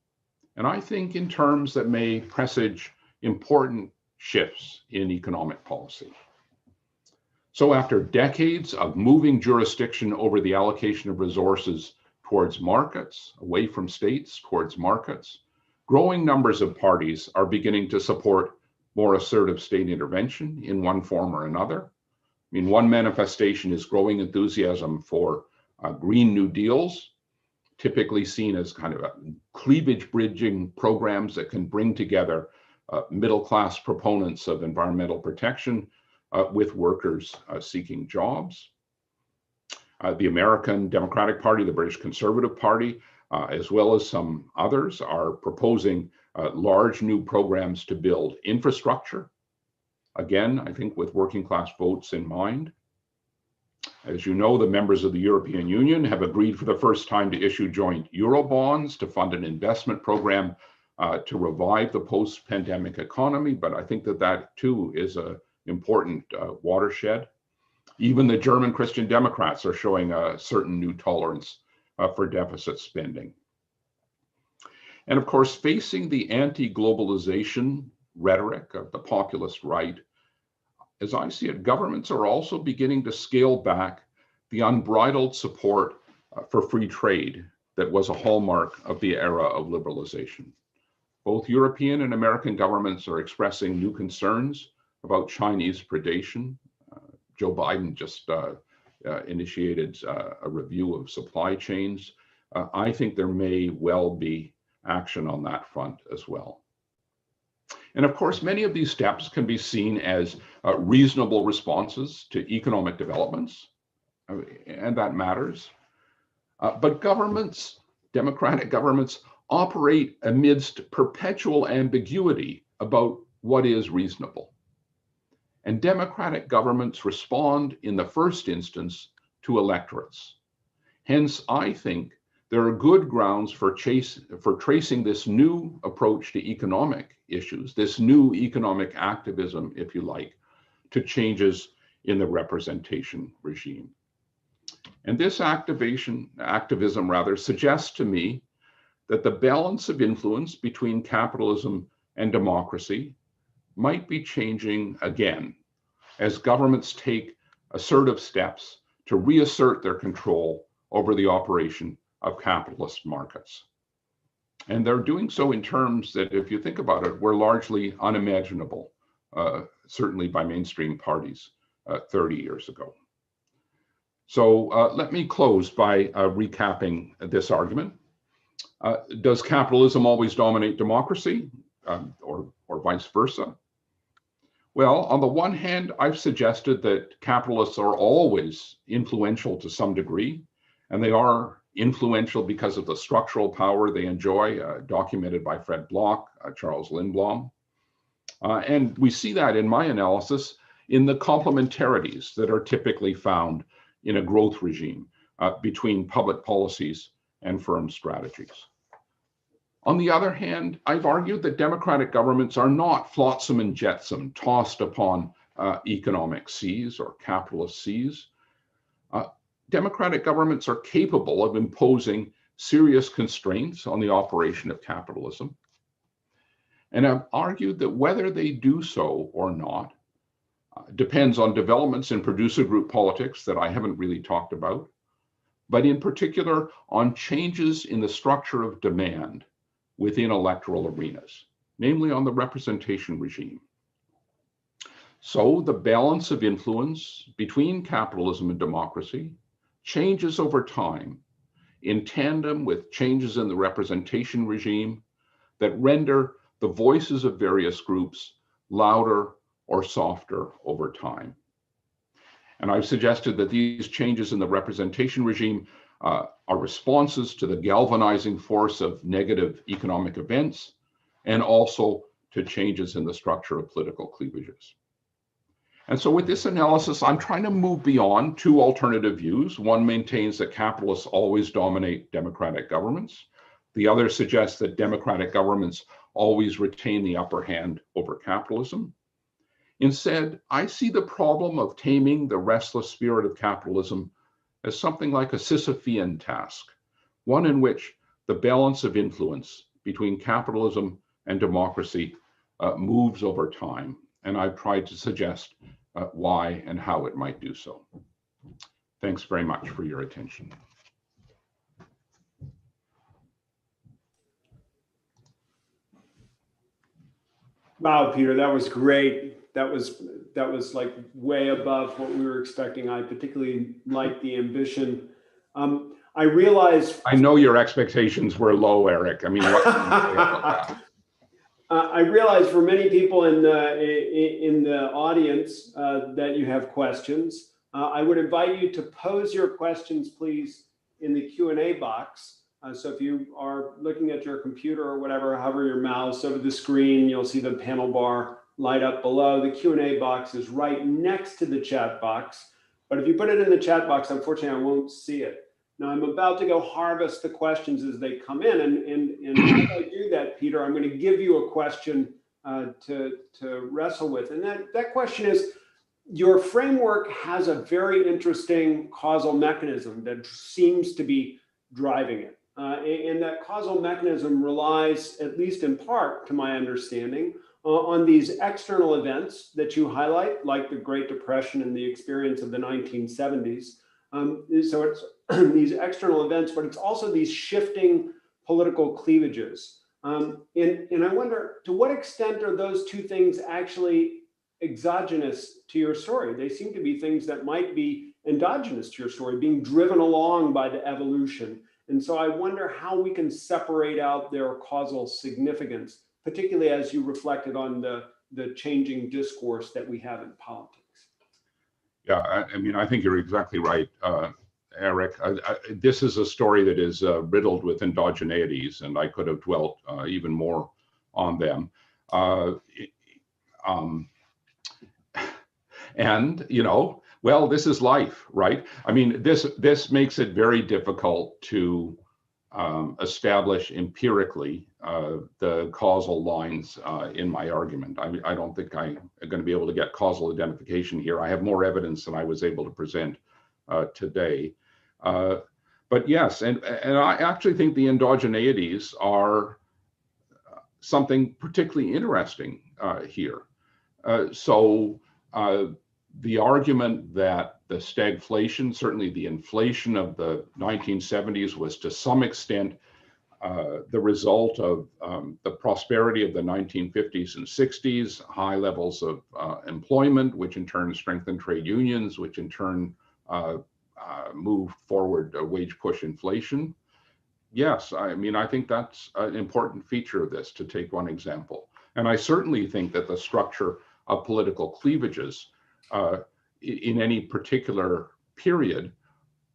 And I think in terms that may presage important shifts in economic policy. So after decades of moving jurisdiction over the allocation of resources towards markets, away from states, towards markets, growing numbers of parties are beginning to support more assertive state intervention in one form or another. I mean, one manifestation is growing enthusiasm for Green New Deals, typically seen as kind of a cleavage bridging programs that can bring together middle-class proponents of environmental protection with workers seeking jobs. The American Democratic Party, the British Conservative Party, as well as some others, are proposing large new programs to build infrastructure. Again, I think with working class votes in mind. As you know, the members of the European Union have agreed for the first time to issue joint Eurobonds to fund an investment program to revive the post-pandemic economy. But I think that that too is an important watershed. Even the German Christian Democrats are showing a certain new tolerance for deficit spending. And of course, facing the anti-globalization rhetoric of the populist right, as I see it, governments are also beginning to scale back the unbridled support for free trade that was a hallmark of the era of liberalization. Both European and American governments are expressing new concerns about Chinese predation. Joe Biden just initiated a review of supply chains. I think there may well be action on that front as well. And of course, many of these steps can be seen as reasonable responses to economic developments, and that matters. But governments, democratic governments, operate amidst perpetual ambiguity about what is reasonable. And democratic governments respond in the first instance to electorates. Hence, I think there are good grounds for tracing this new approach to economic issues, this new economic activism, if you like, to changes in the representation regime. And this activism suggests to me that the balance of influence between capitalism and democracy might be changing again as governments take assertive steps to reassert their control over the operation of capitalist markets. And they're doing so in terms that, if you think about it, were largely unimaginable, certainly by mainstream parties 30 years ago. So let me close by recapping this argument. Does capitalism always dominate democracy, or vice versa? Well, on the one hand, I've suggested that capitalists are always influential to some degree, and they are influential because of the structural power they enjoy, documented by Fred Bloch, Charles Lindblom. And we see that in my analysis in the complementarities that are typically found in a growth regime between public policies and firm strategies. On the other hand, I've argued that democratic governments are not flotsam and jetsam tossed upon economic seas or capitalist seas. Democratic governments are capable of imposing serious constraints on the operation of capitalism. And I've argued that whether they do so or not depends on developments in producer group politics that I haven't really talked about, but in particular on changes in the structure of demand within electoral arenas, namely on the representation regime. So the balance of influence between capitalism and democracy changes over time in tandem with changes in the representation regime that render the voices of various groups louder or softer over time. And I've suggested that these changes in the representation regime are responses to the galvanizing force of negative economic events and also to changes in the structure of political cleavages. And so with this analysis, I'm trying to move beyond two alternative views. One maintains that capitalists always dominate democratic governments. The other suggests that democratic governments always retain the upper hand over capitalism. Instead, I see the problem of taming the restless spirit of capitalism as something like a Sisyphean task, one in which the balance of influence between capitalism and democracy moves over time. And I've tried to suggest why and how it might do so. Thanks very much for your attention. Wow, Peter, that was great. That was like way above what we were expecting. I particularly like the ambition. I realize. I know your expectations were low, Eric. I mean, what can you say about that? I realize for many people in the audience that you have questions. I would invite you to pose your questions, please, in the Q&A box. So if you are looking at your computer or whatever, hover your mouse over the screen, you'll see the panel bar light up below. The Q&A box is right next to the chat box. But if you put it in the chat box, unfortunately, I won't see it. Now I'm about to go harvest the questions as they come in. And as I do that, Peter, I'm going to give you a question to wrestle with. And that question is, your framework has a very interesting causal mechanism that seems to be driving it. And that causal mechanism relies, at least in part, to my understanding, on these external events that you highlight, like the Great Depression and the experience of the 1970s. So it's these external events, but it's also these shifting political cleavages. And I wonder, to what extent are those two things actually exogenous to your story? They seem to be things that might be endogenous to your story, being driven along by the evolution. And so I wonder how we can separate out their causal significance, particularly as you reflected on the changing discourse that we have in politics. Yeah, I mean, I think you're exactly right, Eric. This is a story that is riddled with endogeneities, and I could have dwelt even more on them. And, you know, well, this is life, right? I mean, this makes it very difficult to establish empirically the causal lines in my argument. I don't think I'm going to be able to get causal identification here. I have more evidence than I was able to present today. But yes, and I actually think the endogeneities are something particularly interesting here. So the argument that the stagflation, certainly the inflation of the 1970s, was to some extent the result of the prosperity of the 1950s and 60s, high levels of employment, which in turn strengthened trade unions, which in turn moved forward wage push inflation. Yes, I mean, I think that's an important feature of this, to take one example. And I certainly think that the structure of political cleavages in any particular period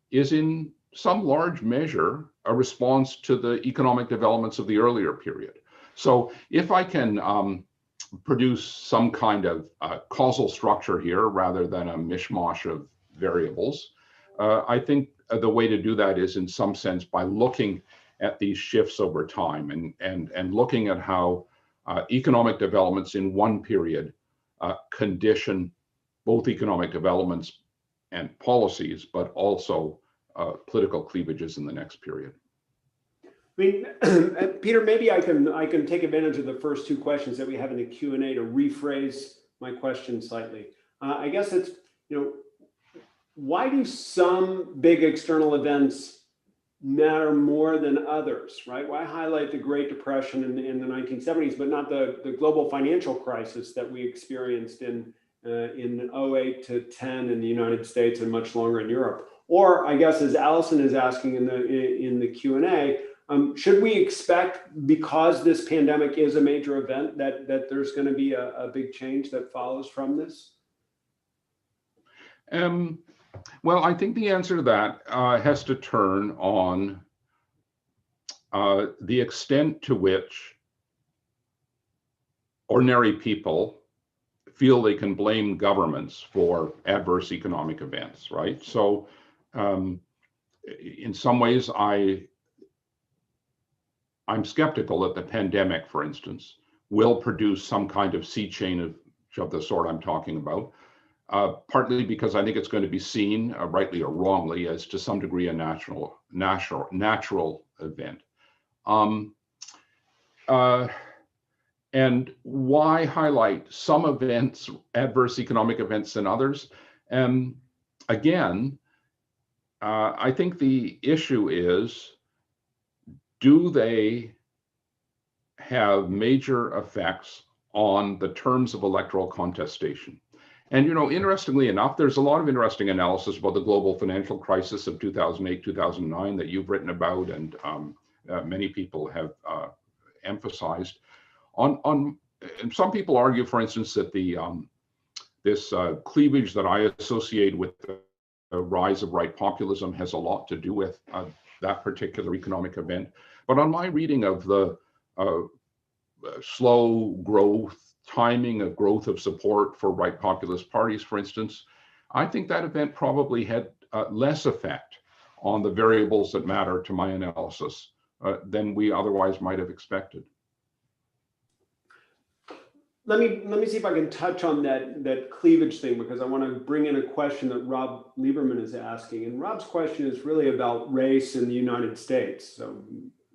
is in some large measure a response to the economic developments of the earlier period. So if I can produce some kind of causal structure here rather than a mishmash of variables, I think the way to do that is in some sense by looking at these shifts over time and looking at how economic developments in one period condition both economic developments and policies, but also political cleavages in the next period. I mean, Peter, maybe I can take advantage of the first two questions that we have in the Q&A to rephrase my question slightly. I guess it's, why do some big external events matter more than others, right? Why highlight the Great Depression in the 1970s, but not the global financial crisis that we experienced in 08 to 10 in the United States and much longer in Europe? Or I guess, as Allison is asking in the Q&A, should we expect, because this pandemic is a major event, that there's going to be a big change that follows from this? Well, I think the answer to that has to turn on the extent to which ordinary people feel they can blame governments for adverse economic events, right? So in some ways, I'm skeptical that the pandemic, for instance, will produce some kind of sea change of the sort I'm talking about. Partly because I think it's going to be seen, rightly or wrongly, as to some degree a natural event. And why highlight some events, adverse economic events, than others? Again, I think the issue is, do they have major effects on the terms of electoral contestation? And, interestingly enough, there's a lot of interesting analysis about the global financial crisis of 2008, 2009 that you've written about, and many people have emphasized. And some people argue, for instance, that this cleavage that I associate with the rise of right populism has a lot to do with that particular economic event. But on my reading of the slow growth, timing of growth of support for right populist parties, for instance, I think that event probably had less effect on the variables that matter to my analysis than we otherwise might have expected. Let me see if I can touch on that cleavage thing, because I want to bring in a question that Rob Lieberman is asking. And Rob's question is really about race in the United States, so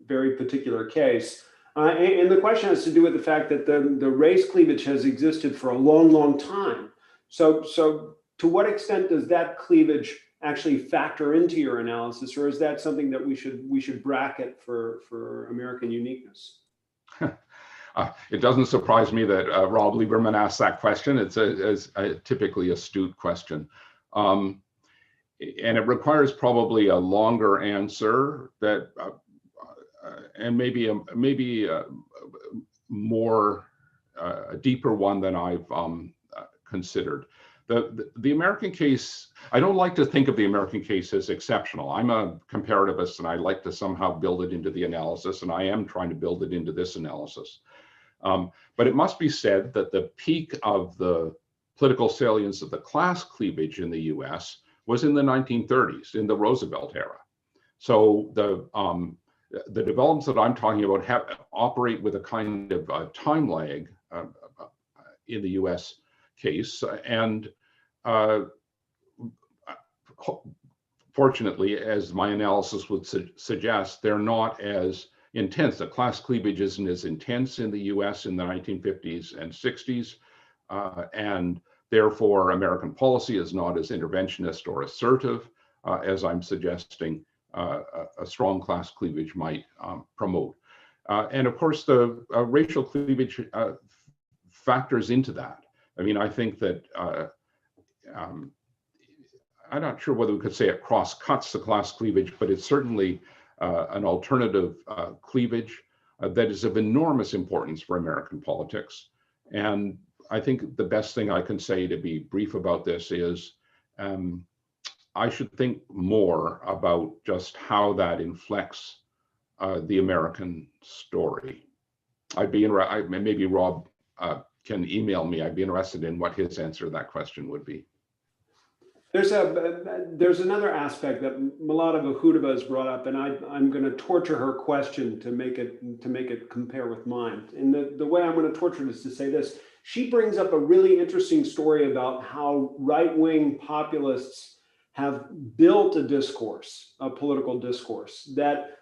very particular case. And the question has to do with the fact that the race cleavage has existed for a long, long time. So to what extent does that cleavage actually factor into your analysis, or is that something that we should bracket for American uniqueness? It doesn't surprise me that Rob Lieberman asked that question. It's a typically astute question. And it requires probably a longer answer that and maybe a more a deeper one than I've considered. The American case, I don't like to think of the American case as exceptional. I'm a comparativist, and I like to somehow build it into the analysis, and I am trying to build it into this analysis. But it must be said that the peak of the political salience of the class cleavage in the US was in the 1930s, in the Roosevelt era. So the developments that I'm talking about operate with a kind of time lag in the US case. And fortunately, as my analysis would suggest, they're not as intense. The class cleavage isn't as intense in the US in the 1950s and 60s. And therefore, American policy is not as interventionist or assertive as I'm suggesting a strong class cleavage might promote. And of course, the racial cleavage factors into that. I mean, I think that I'm not sure whether we could say it cross-cuts the class cleavage, but it's certainly an alternative cleavage that is of enormous importance for American politics. And I think the best thing I can say, to be brief about this, is I should think more about just how that inflects the American story. Maybe Rob can email me. I'd be interested in what his answer to that question would be. There's another aspect that Malala Vahudova has brought up, and I'm going to torture her question to make it compare with mine. And the way I'm going to torture it is to say this. She brings up a really interesting story about how right-wing populists have built a discourse, a political discourse that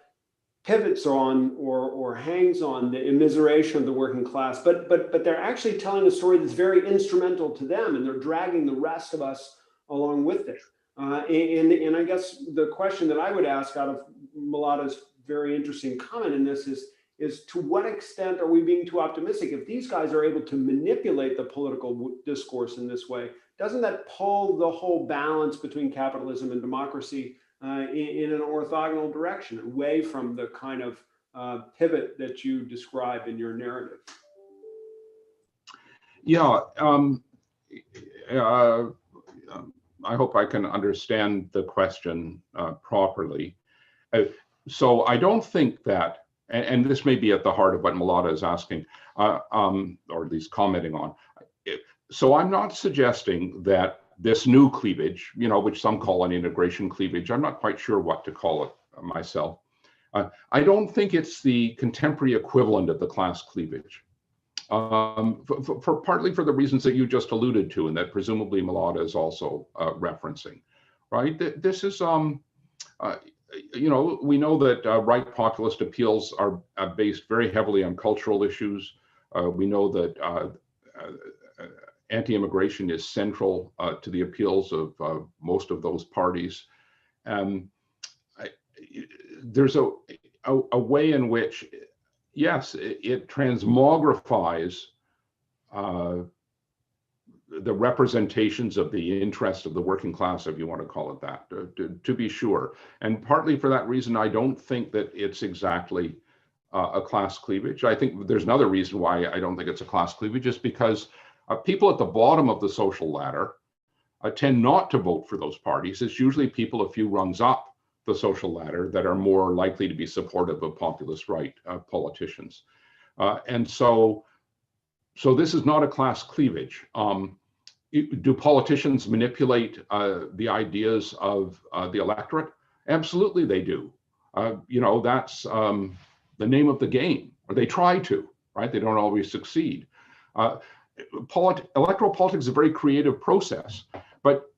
pivots on or hangs on the immiseration of the working class, but they're actually telling a story that's very instrumental to them, and they're dragging the rest of us along with it. And I guess the question that I would ask out of Malata's very interesting comment in this is to what extent are we being too optimistic? If these guys are able to manipulate the political discourse in this way, doesn't that pull the whole balance between capitalism and democracy in an orthogonal direction, away from the kind of pivot that you describe in your narrative? Yeah, I hope I can understand the question properly. So I don't think that, and this may be at the heart of what Malata is asking, or at least commenting on. So I'm not suggesting that this new cleavage, which some call an integration cleavage, I'm not quite sure what to call it myself. I don't think it's the contemporary equivalent of the class cleavage. Partly for the reasons that you just alluded to, and that presumably Malata is also referencing, right? This is, we know that right populist appeals are based very heavily on cultural issues. We know that anti-immigration is central to the appeals of most of those parties. There's a way in which, yes, it transmogrifies the representations of the interest of the working class, if you want to call it that, to be sure. And partly for that reason, I don't think that it's exactly a class cleavage. I think there's another reason why I don't think it's a class cleavage, just because people at the bottom of the social ladder tend not to vote for those parties. It's usually people a few rungs up the social ladder that are more likely to be supportive of populist right politicians. And so this is not a class cleavage. Do politicians manipulate the ideas of the electorate? Absolutely they do. That's the name of the game, or they try to, right? They don't always succeed. Electoral politics is a very creative process, but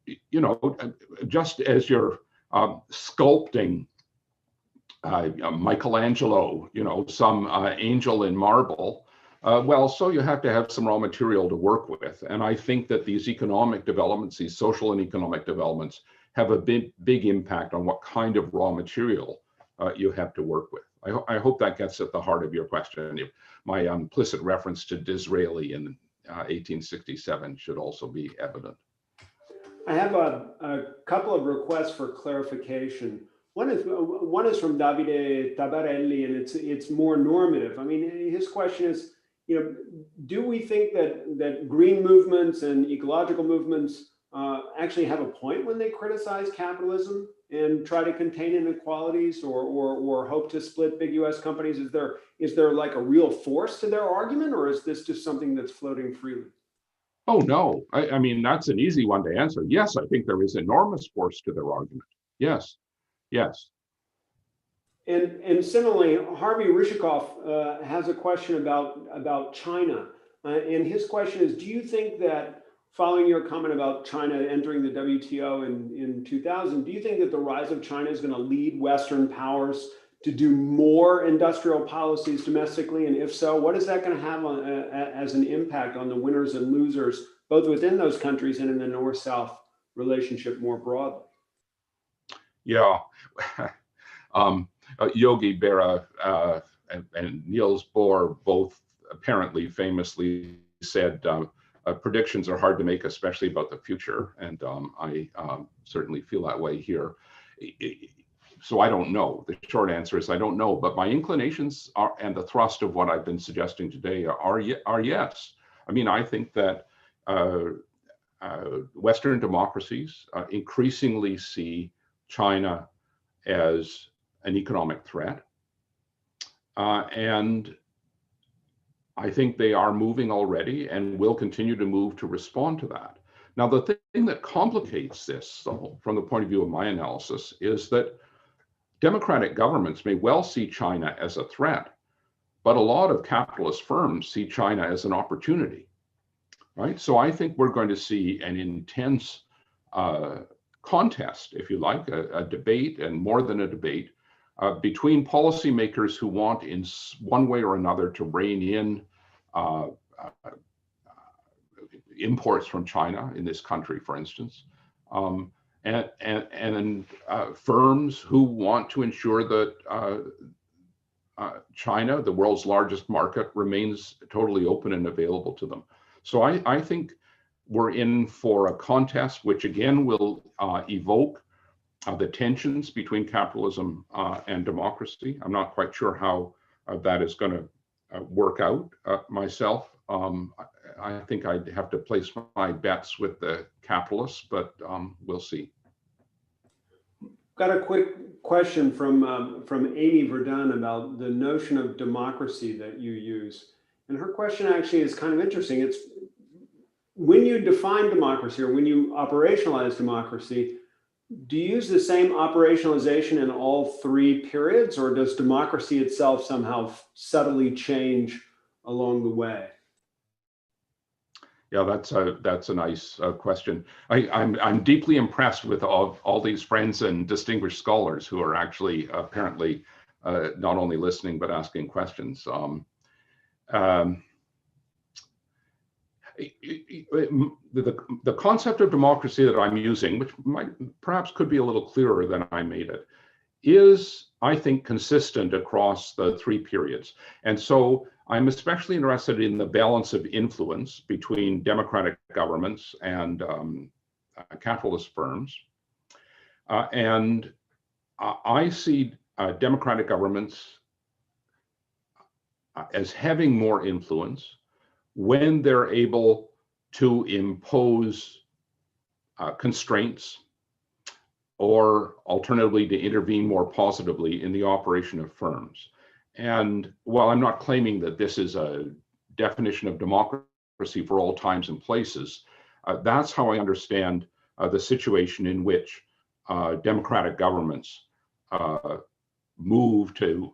just as you're sculpting Michelangelo, some angel in marble, well, so you have to have some raw material to work with. And I think that these economic developments, these social and economic developments, have a big impact on what kind of raw material you have to work with. I hope that gets at the heart of your question. My implicit reference to Disraeli in 1867 should also be evident. I have a couple of requests for clarification. One is from Davide Tabarelli, and it's more normative. I mean, his question is, do we think that green movements and ecological movements actually have a point when they criticize capitalism and try to contain inequalities or hope to split big US companies? Is there like a real force to their argument, or is this just something that's floating freely? Oh, no. I mean, that's an easy one to answer. Yes, I think there is enormous force to their argument. Yes, yes. And similarly, Harvey Rishikoff has a question about China. And his question is, do you think that, following your comment about China entering the WTO in 2000, do you think that the rise of China is going to lead Western powers to do more industrial policies domestically? And if so, what is that going to have as an impact on the winners and losers, both within those countries and in the North-South relationship more broadly? Yeah. Yogi Berra and Niels Bohr both apparently famously said predictions are hard to make, especially about the future. And I certainly feel that way here. So I don't know. The short answer is I don't know. But my inclinations are, and the thrust of what I've been suggesting today are yes. I mean, I think that Western democracies increasingly see China as an economic threat. And I think they are moving already and will continue to move to respond to that. Now, the thing that complicates this, though, from the point of view of my analysis, is that democratic governments may well see China as a threat, but a lot of capitalist firms see China as an opportunity, right? So I think we're going to see an intense contest, if you like, a debate, and more than a debate, between policymakers who want in one way or another to rein in imports from China in this country, for instance, and firms who want to ensure that China, the world's largest market, remains totally open and available to them. So I think we're in for a contest which again will evoke the tensions between capitalism and democracy. I'm not quite sure how that is going to work out myself. I think I'd have to place my bets with the capitalists, but we'll see. Got a quick question from Amy Verdun about the notion of democracy that you use. And her question actually is kind of interesting. It's when you define democracy or when you operationalize democracy, do you use the same operationalization in all three periods, or does democracy itself somehow subtly change along the way? Yeah, that's a nice question. I'm deeply impressed with all these friends and distinguished scholars who are actually apparently not only listening but asking questions. The concept of democracy that I'm using, which perhaps could be a little clearer than I made it, is, I think, consistent across the three periods. And so I'm especially interested in the balance of influence between democratic governments and capitalist firms. And I see democratic governments as having more influence when they're able to impose constraints, or alternatively to intervene more positively in the operation of firms. And while I'm not claiming that this is a definition of democracy for all times and places, that's how I understand the situation in which democratic governments move to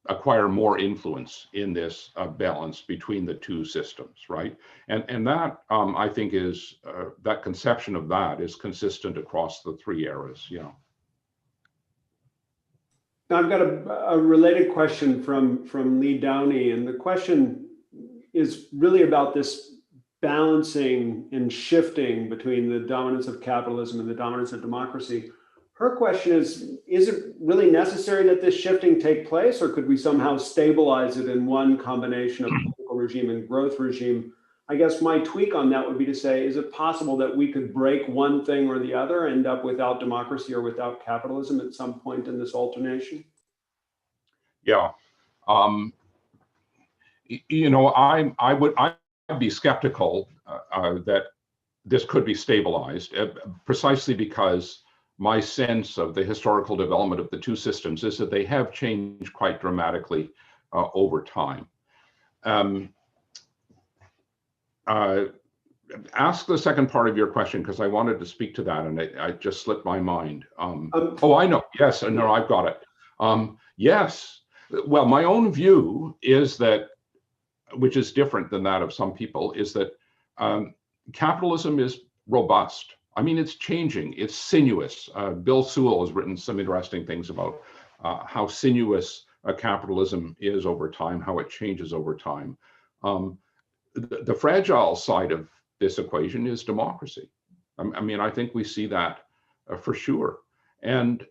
acquire more influence in this balance between the two systems, right? And that, I think, is that conception of that is consistent across the three eras, you know. Now I've got a related question from Lee Downey, and the question is really about this balancing and shifting between the dominance of capitalism and the dominance of democracy. Her question is it really necessary that this shifting take place, or could we somehow stabilize it in one combination of political regime and growth regime? I guess my tweak on that would be to say, is it possible that we could break one thing or the other, end up without democracy or without capitalism at some point in this alternation? Yeah. You know, I'd be skeptical that this could be stabilized, precisely because my sense of the historical development of the two systems is that they have changed quite dramatically over time. Ask the second part of your question, because I wanted to speak to that and it just slipped my mind. Oh, I know. Yes, no, I've got it. Yes. Well, my own view is that, which is different than that of some people, is that capitalism is robust. I mean, it's changing, it's sinuous. Bill Sewell has written some interesting things about how sinuous capitalism is over time, how it changes over time. The fragile side of this equation is democracy. I mean, I think we see that for sure. And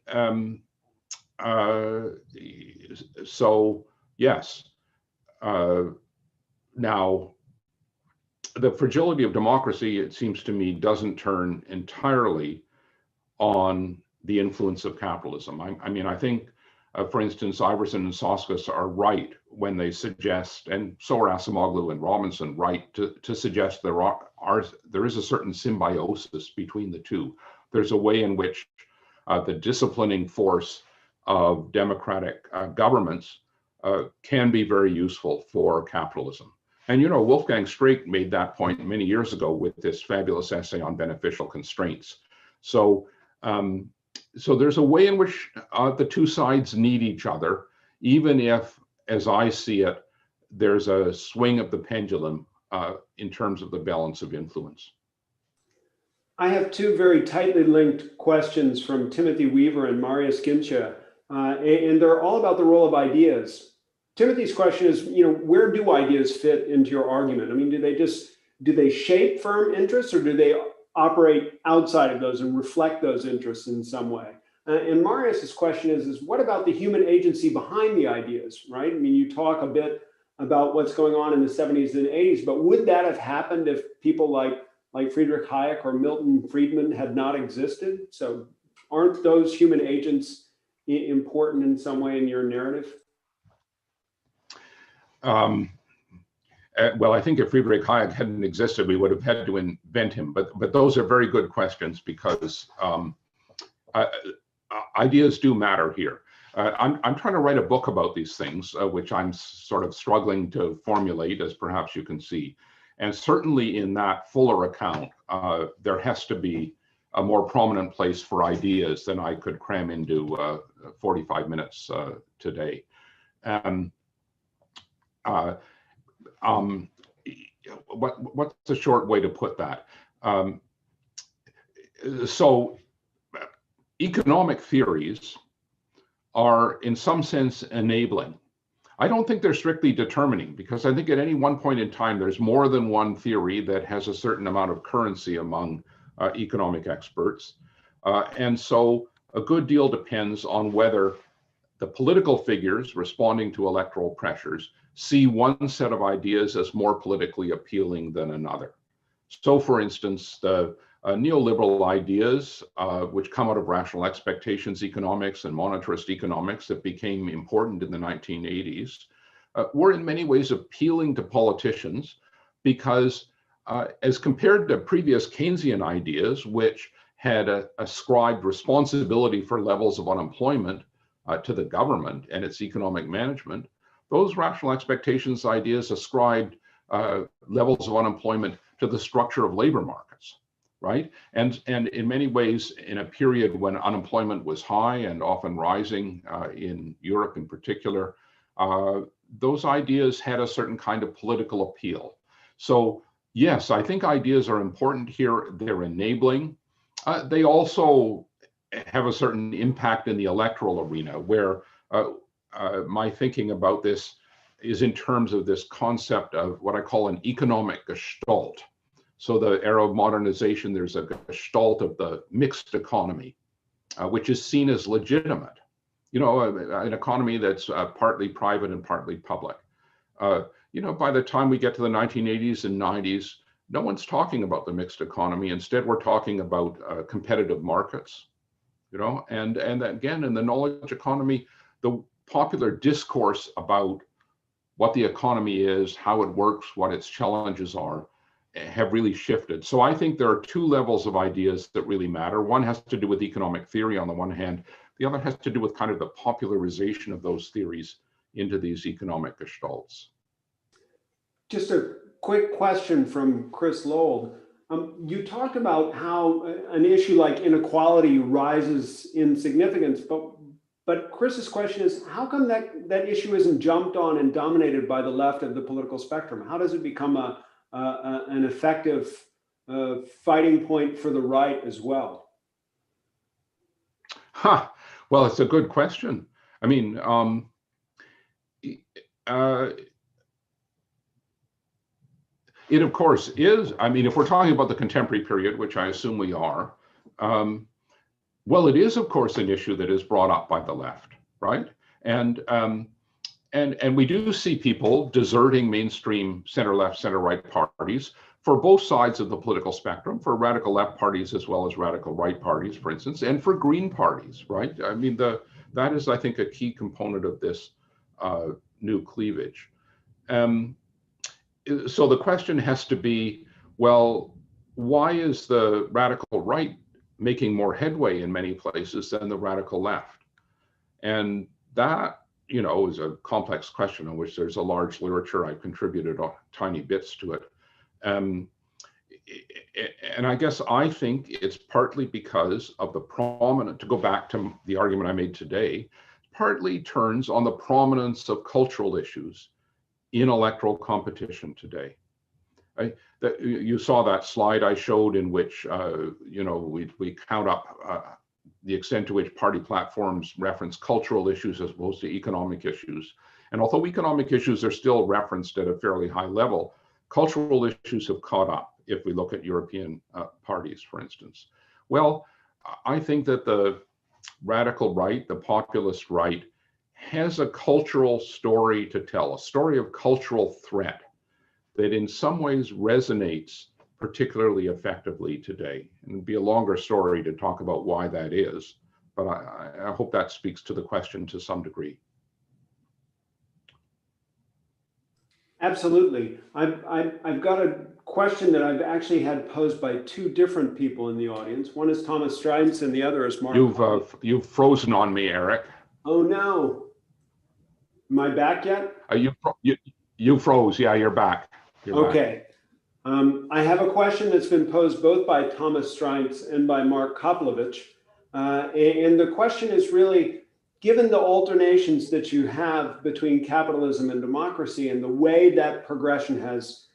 so, yes. Now, the fragility of democracy, it seems to me, doesn't turn entirely on the influence of capitalism. I mean, I think, for instance, Iverson and Soskis are right when they suggest, and so are Acemoglu and Robinson, right, to suggest there is a certain symbiosis between the two. There's a way in which the disciplining force of democratic governments can be very useful for capitalism. And, Wolfgang Streeck made that point many years ago with this fabulous essay on beneficial constraints. So, so there's a way in which the two sides need each other, even if, as I see it, there's a swing of the pendulum in terms of the balance of influence. I have two very tightly linked questions from Timothy Weaver and Marius Gincha, and they're all about the role of ideas. Timothy's question is, where do ideas fit into your argument? I mean, do they shape firm interests, or do they operate outside of those and reflect those interests in some way? And Marius's question is what about the human agency behind the ideas, right? I mean, you talk a bit about what's going on in the 70s and 80s, but would that have happened if people like Friedrich Hayek or Milton Friedman had not existed? So aren't those human agents important in some way in your narrative? Well, I think if Friedrich Hayek hadn't existed, we would have had to invent him. But those are very good questions, because ideas do matter here. I'm trying to write a book about these things, which I'm sort of struggling to formulate, as perhaps you can see. And certainly in that fuller account, there has to be a more prominent place for ideas than I could cram into 45 minutes today. What's the short way to put that? So economic theories are in some sense enabling. I don't think they're strictly determining, because I think at any one point in time, there's more than one theory that has a certain amount of currency among economic experts. And so a good deal depends on whether the political figures responding to electoral pressures see one set of ideas as more politically appealing than another. So for instance, the neoliberal ideas, which come out of rational expectations economics and monetarist economics that became important in the 1980s, were in many ways appealing to politicians because, as compared to previous Keynesian ideas, which had ascribed responsibility for levels of unemployment to the government and its economic management, those rational expectations ideas ascribed levels of unemployment to the structure of labor markets, right? And in many ways, in a period when unemployment was high and often rising in Europe in particular, those ideas had a certain kind of political appeal. So yes, I think ideas are important here. They're enabling. They also have a certain impact in the electoral arena, where my thinking about this is in terms of this concept of what I call an economic gestalt. So the era of modernization, there's a gestalt of the mixed economy, which is seen as legitimate. An economy that's partly private and partly public. By the time we get to the 1980s and 90s, no one's talking about the mixed economy. Instead, we're talking about competitive markets. And again, in the knowledge economy, the popular discourse about what the economy is, how it works, what its challenges are, have really shifted. So I think there are two levels of ideas that really matter. One has to do with economic theory on the one hand. The other has to do with kind of the popularization of those theories into these economic gestalts. Just a quick question from Chris Lowell. You talked about how an issue like inequality rises in significance, but Chris's question is, how come that issue isn't jumped on and dominated by the left of the political spectrum? How does it become an effective fighting point for the right as well? Well, it's a good question. I mean, it of course is. I mean, if we're talking about the contemporary period, which I assume we are, well, it is of course an issue that is brought up by the left, right? And we do see people deserting mainstream center-left, center-right parties for both sides of the political spectrum, for radical left parties as well as radical right parties, for instance, and for green parties, right? I mean, that is, I think, a key component of this new cleavage. So the question has to be, well, why is the radical right making more headway in many places than the radical left? And that is a complex question on which there's a large literature. I've contributed tiny bits to it. And I guess I think it's partly because of the prominent, to go back to the argument I made today, partly turns on the prominence of cultural issues in electoral competition today. You saw that slide I showed in which, we count up the extent to which party platforms reference cultural issues as opposed to economic issues. And although economic issues are still referenced at a fairly high level, cultural issues have caught up if we look at European parties, for instance. Well, I think that the radical right, the populist right, has a cultural story to tell, a story of cultural threat that in some ways resonates particularly effectively today. And it'd be a longer story to talk about why that is, but I hope that speaks to the question to some degree. Absolutely. I've got a question that I've actually had posed by two different people in the audience. One is Thomas Strides and the other is Mark. You've frozen on me, Eric. Oh no. Am I back yet? You froze. Yeah, you're back. Okay. I have a question that's been posed both by Thomas Strides and by Mark Koplovich. And the question is really, given the alternations that you have between capitalism and democracy and the way that progression has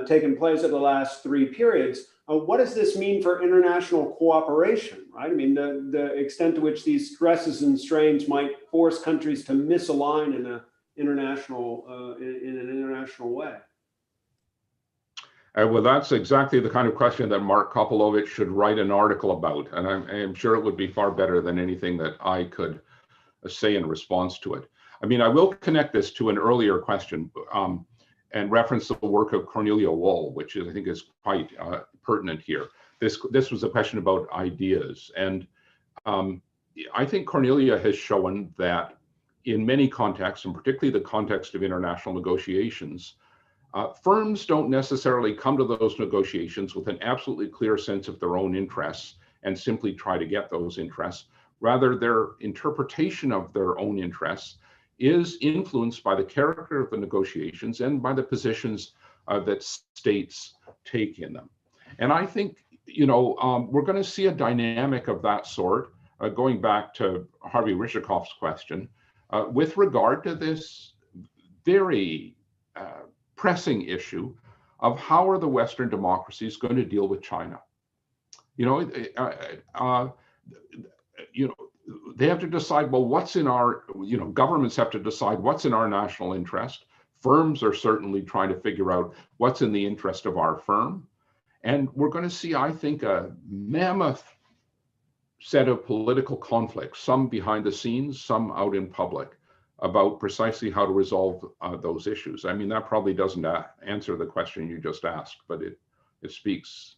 taken place over the last three periods, what does this mean for international cooperation, right? I mean, the extent to which these stresses and strains might force countries to misalign in an international way. Well, that's exactly the kind of question that Mark Koplovich should write an article about. And I'm sure it would be far better than anything that I could say in response to it. I mean, I will connect this to an earlier question and reference the work of Cornelia Wohl, which I think is quite pertinent here. This was a question about ideas. And I think Cornelia has shown that in many contexts, and particularly the context of international negotiations, firms don't necessarily come to those negotiations with an absolutely clear sense of their own interests and simply try to get those interests. Rather, their interpretation of their own interests is influenced by the character of the negotiations and by the positions that states take in them. And I think, we're going to see a dynamic of that sort, going back to Harvey Rishikov's question, with regard to this very pressing issue of how are the Western democracies going to deal with China. They have to decide, well, what's in our, governments have to decide what's in our national interest. Firms are certainly trying to figure out what's in the interest of our firm. And we're going to see, I think, a mammoth set of political conflicts, some behind the scenes, some out in public, about precisely how to resolve those issues. I mean, that probably doesn't answer the question you just asked, but it speaks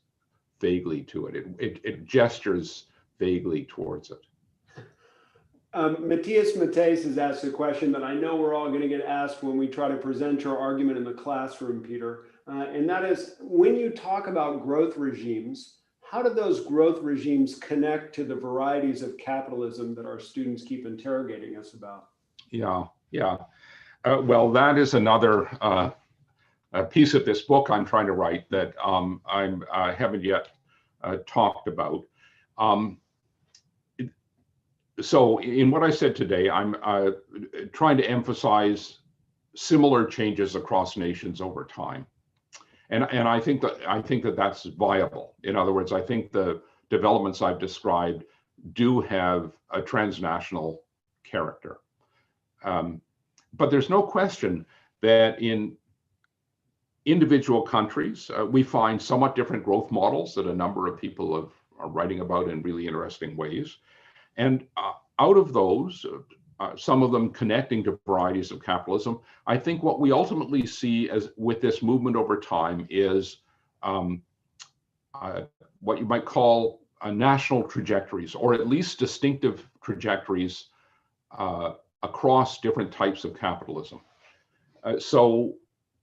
vaguely to it. It gestures vaguely towards it. Matthias Mateus has asked a question that I know we're all going to get asked when we try to present your argument in the classroom, Peter. And that is, when you talk about growth regimes, how do those growth regimes connect to the varieties of capitalism that our students keep interrogating us about? Yeah. Well, that is another piece of this book I'm trying to write that I haven't yet talked about. So in what I said today, I'm trying to emphasize similar changes across nations over time. And I think that that's viable. In other words, I think the developments I've described do have a transnational character. But there's no question that in individual countries, we find somewhat different growth models that a number of people are writing about in really interesting ways. And out of those, some of them connecting to varieties of capitalism, I think what we ultimately see as with this movement over time is what you might call national trajectories, or at least distinctive trajectories across different types of capitalism. So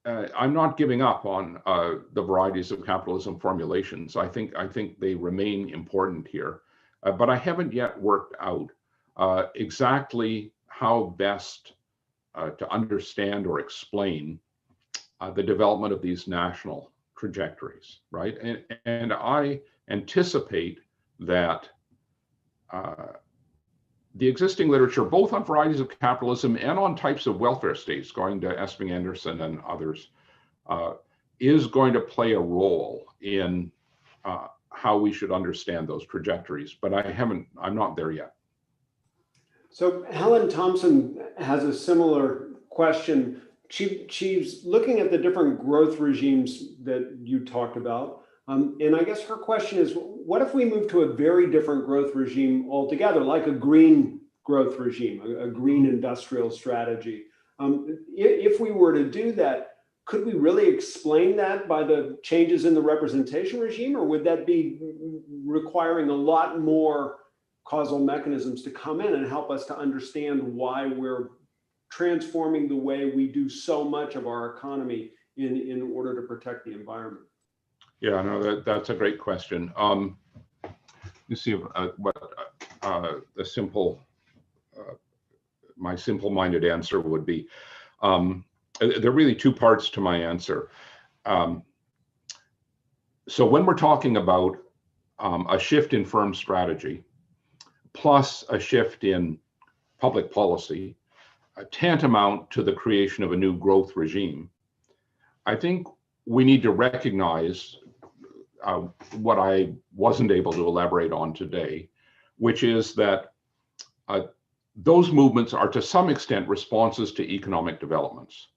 I'm not giving up on the varieties of capitalism formulations. I think they remain important here, but I haven't yet worked out exactly how best to understand or explain the development of these national trajectories, right? And I anticipate that the existing literature, both on varieties of capitalism and on types of welfare states, going to Esping Anderson and others, is going to play a role in how we should understand those trajectories. But I'm not there yet. So Helen Thompson has a similar question. She's looking at the different growth regimes that you talked about. And I guess her question is, what if we move to a very different growth regime altogether, like a green growth regime, a green industrial strategy? If we were to do that, could we really explain that by the changes in the representation regime, or would that be requiring a lot more causal mechanisms to come in and help us to understand why we're transforming the way we do so much of our economy in order to protect the environment? Yeah, no, that's a great question. You see what the my simple-minded answer would be. There are really two parts to my answer. So when we're talking about a shift in firm strategy, plus a shift in public policy, tantamount to the creation of a new growth regime, I think we need to recognize what I wasn't able to elaborate on today, which is that those movements are to some extent responses to economic developments.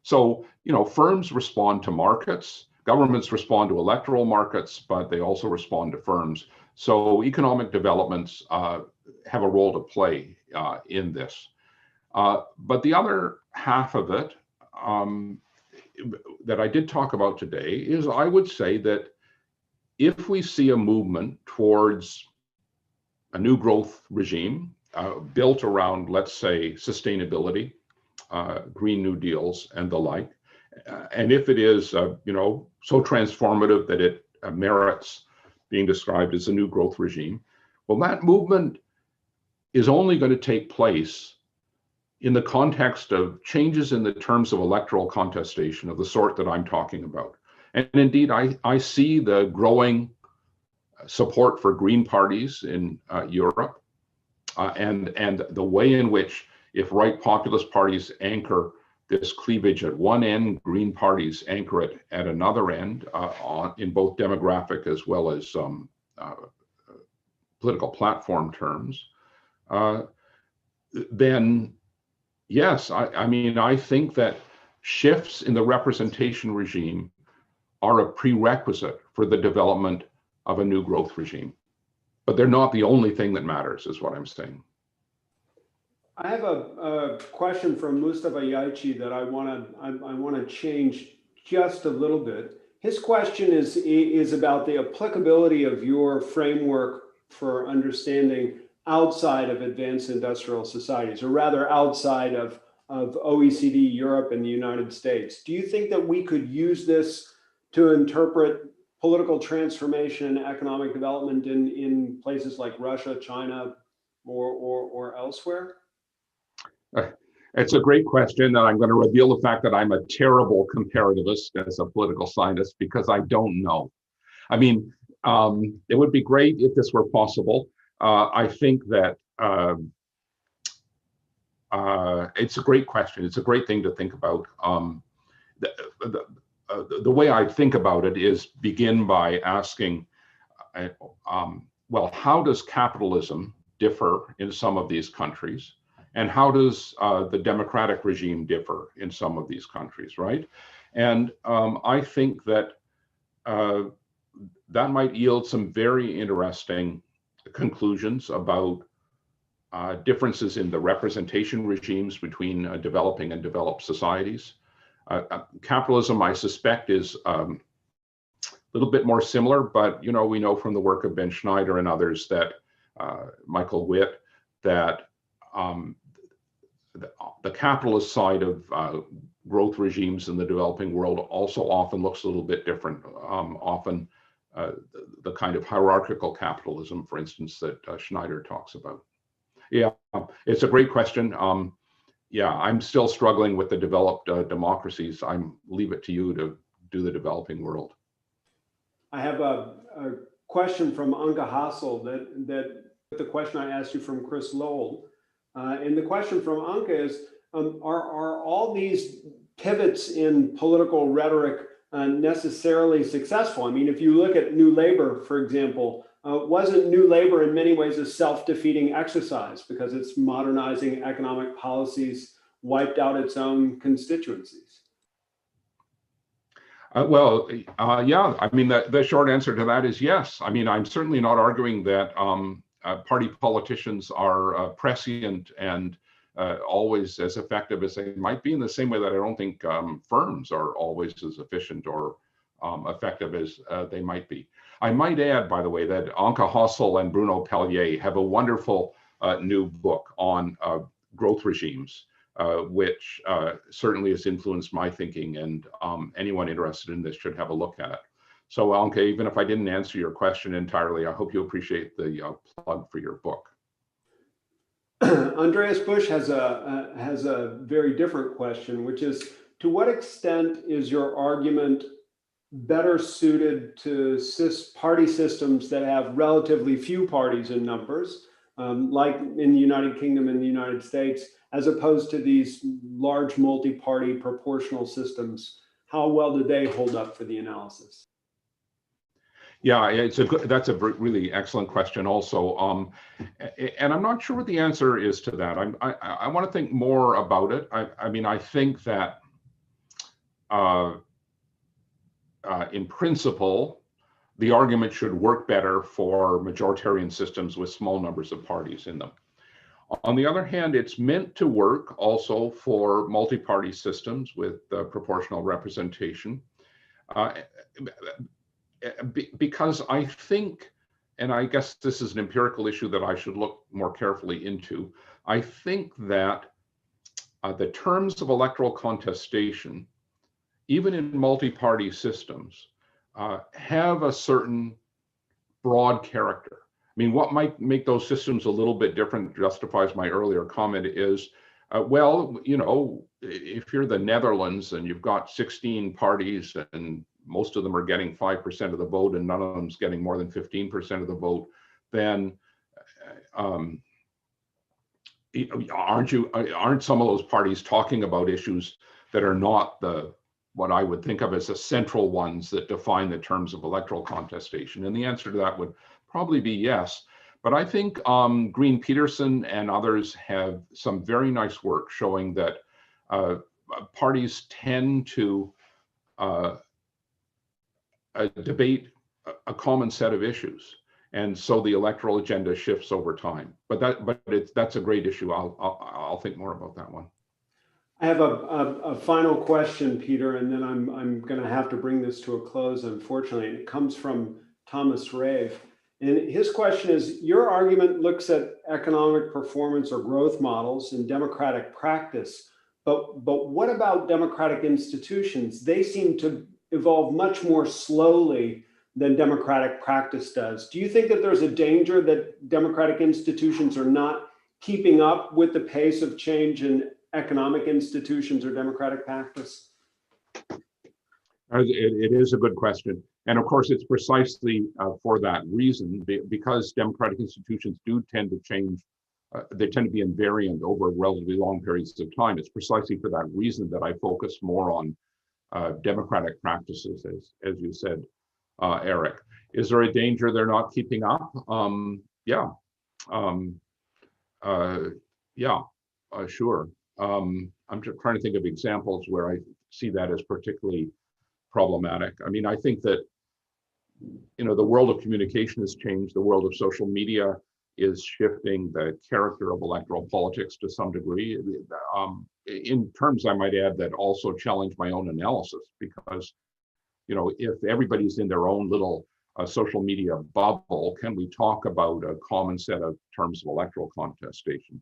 So, firms respond to markets, governments respond to electoral markets, but they also respond to firms. So economic developments have a role to play in this. But the other half of it that I did talk about today is, I would say that if we see a movement towards a new growth regime built around, let's say, sustainability, Green New Deals and the like, and if it is, so transformative that it merits being described as a new growth regime, well, that movement is only going to take place in the context of changes in the terms of electoral contestation of the sort that I'm talking about. And indeed, I see the growing support for green parties in Europe, and the way in which, if right populist parties anchor this cleavage at one end, green parties anchor it at another end, in both demographic as well as political platform terms, then yes, I think that shifts in the representation regime are a prerequisite for the development of a new growth regime. But they're not the only thing that matters, is what I'm saying. I have a question from Mustafa Yaichi that I want to change just a little bit. His question is about the applicability of your framework for understanding outside of advanced industrial societies, or rather outside of OECD, Europe, and the United States. Do you think that we could use this to interpret political transformation and economic development in places like Russia, China, or elsewhere? It's a great question, and I'm going to reveal the fact that I'm a terrible comparativist as a political scientist, because I don't know. It would be great if this were possible. I think that it's a great question. It's a great thing to think about. The way I think about it is begin by asking, well, how does capitalism differ in some of these countries? And how does the democratic regime differ in some of these countries, right? And I think that that might yield some very interesting conclusions about differences in the representation regimes between developing and developed societies. Capitalism, I suspect, is a little bit more similar, but we know from the work of Ben Schneider and others that Michael Witt, that the capitalist side of growth regimes in the developing world also often looks a little bit different. Often the kind of hierarchical capitalism, for instance, that Schneider talks about. Yeah, it's a great question. Yeah, I'm still struggling with the developed democracies. Leave it to you to do the developing world. I have a question from Anka Hassel that the question I asked you from Chris Lowell. And the question from Anka is, are all these pivots in political rhetoric necessarily successful? I mean, if you look at New Labour, for example, wasn't New Labour in many ways a self-defeating exercise because it's modernizing economic policies, wiped out its own constituencies? Yeah, I mean, the short answer to that is yes. I mean, I'm certainly not arguing that party politicians are prescient and always as effective as they might be, in the same way that I don't think firms are always as efficient or effective as they might be. I might add, by the way, that Anka Hassel and Bruno Pellier have a wonderful new book on growth regimes, which certainly has influenced my thinking, and anyone interested in this should have a look at it. So Anka, even if I didn't answer your question entirely, I hope you appreciate the plug for your book. Andreas Busch has a very different question, which is, to what extent is your argument better suited to party systems that have relatively few parties in numbers, like in the United Kingdom and the United States, as opposed to these large multi-party proportional systems? How well do they hold up for the analysis? Yeah, that's a really excellent question also. And I'm not sure what the answer is to that. I want to think more about it. I mean, I think that in principle, the argument should work better for majoritarian systems with small numbers of parties in them. On the other hand, it's meant to work also for multi-party systems with proportional representation. Because I think, and I guess this is an empirical issue that I should look more carefully into, I think that the terms of electoral contestation, even in multi-party systems, have a certain broad character. I mean, what might make those systems a little bit different, justifies my earlier comment, is, well, you know, if you're the Netherlands and you've got 16 parties and most of them are getting 5% of the vote and none of them's getting more than 15% of the vote, then aren't some of those parties talking about issues that are not what I would think of as the central ones that define the terms of electoral contestation? And the answer to that would probably be yes. But I think Green Peterson and others have some very nice work showing that parties tend to debate a common set of issues, and so the electoral agenda shifts over time. But that's a great issue. I'll think more about that one. I have a final question, Peter, and then I'm going to have to bring this to a close, unfortunately. It comes from Thomas Rave, and his question is: your argument looks at economic performance or growth models in democratic practice, but what about democratic institutions? They seem to evolve much more slowly than democratic practice does. Do you think that there's a danger that democratic institutions are not keeping up with the pace of change in economic institutions or democratic practice? It is a good question. And of course, it's precisely for that reason, because democratic institutions do tend to change. They tend to be invariant over relatively long periods of time. It's precisely for that reason that I focus more on democratic practices, as you said, Eric. Is there a danger they're not keeping up? Yeah. Sure. I'm just trying to think of examples where I see that as particularly problematic. I mean, I think that, you know, the world of communication has changed. The world of social media is shifting the character of electoral politics to some degree. In terms, I might add, that also challenge my own analysis, because, you know, if everybody's in their own little social media bubble, can we talk about a common set of terms of electoral contestation?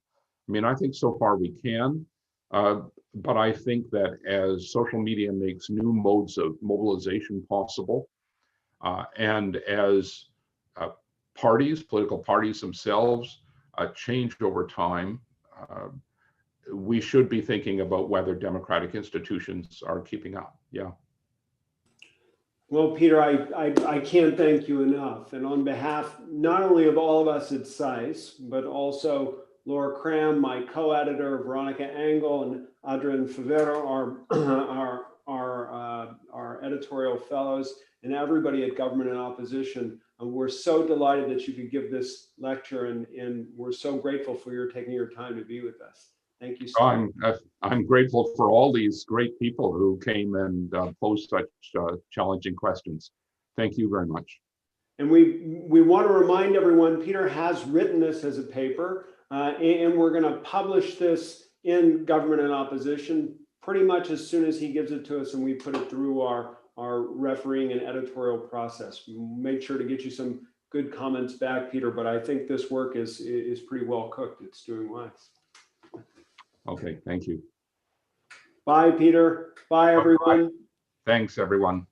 I mean, I think so far we can, but I think that as social media makes new modes of mobilization possible, and as political parties themselves change over time, we should be thinking about whether democratic institutions are keeping up. Yeah. Well, Peter, I can't thank you enough. And on behalf not only of all of us at SAIS, but also Laura Cram, my co-editor, Veronica Engel, and Adrian Favero, our editorial fellows, and everybody at Government and Opposition. We're so delighted that you could give this lecture, and we're so grateful for your taking your time to be with us. Thank you so much. I'm grateful for all these great people who came and posed such challenging questions. Thank you very much. And we want to remind everyone, Peter has written this as a paper, and we're going to publish this in Government and Opposition pretty much as soon as he gives it to us and we put it through our refereeing and editorial process. We'll make sure to get you some good comments back, Peter, but I think this work is pretty well cooked. It's doing well. Okay, thank you. Bye, Peter. Bye, everyone. Thanks, everyone.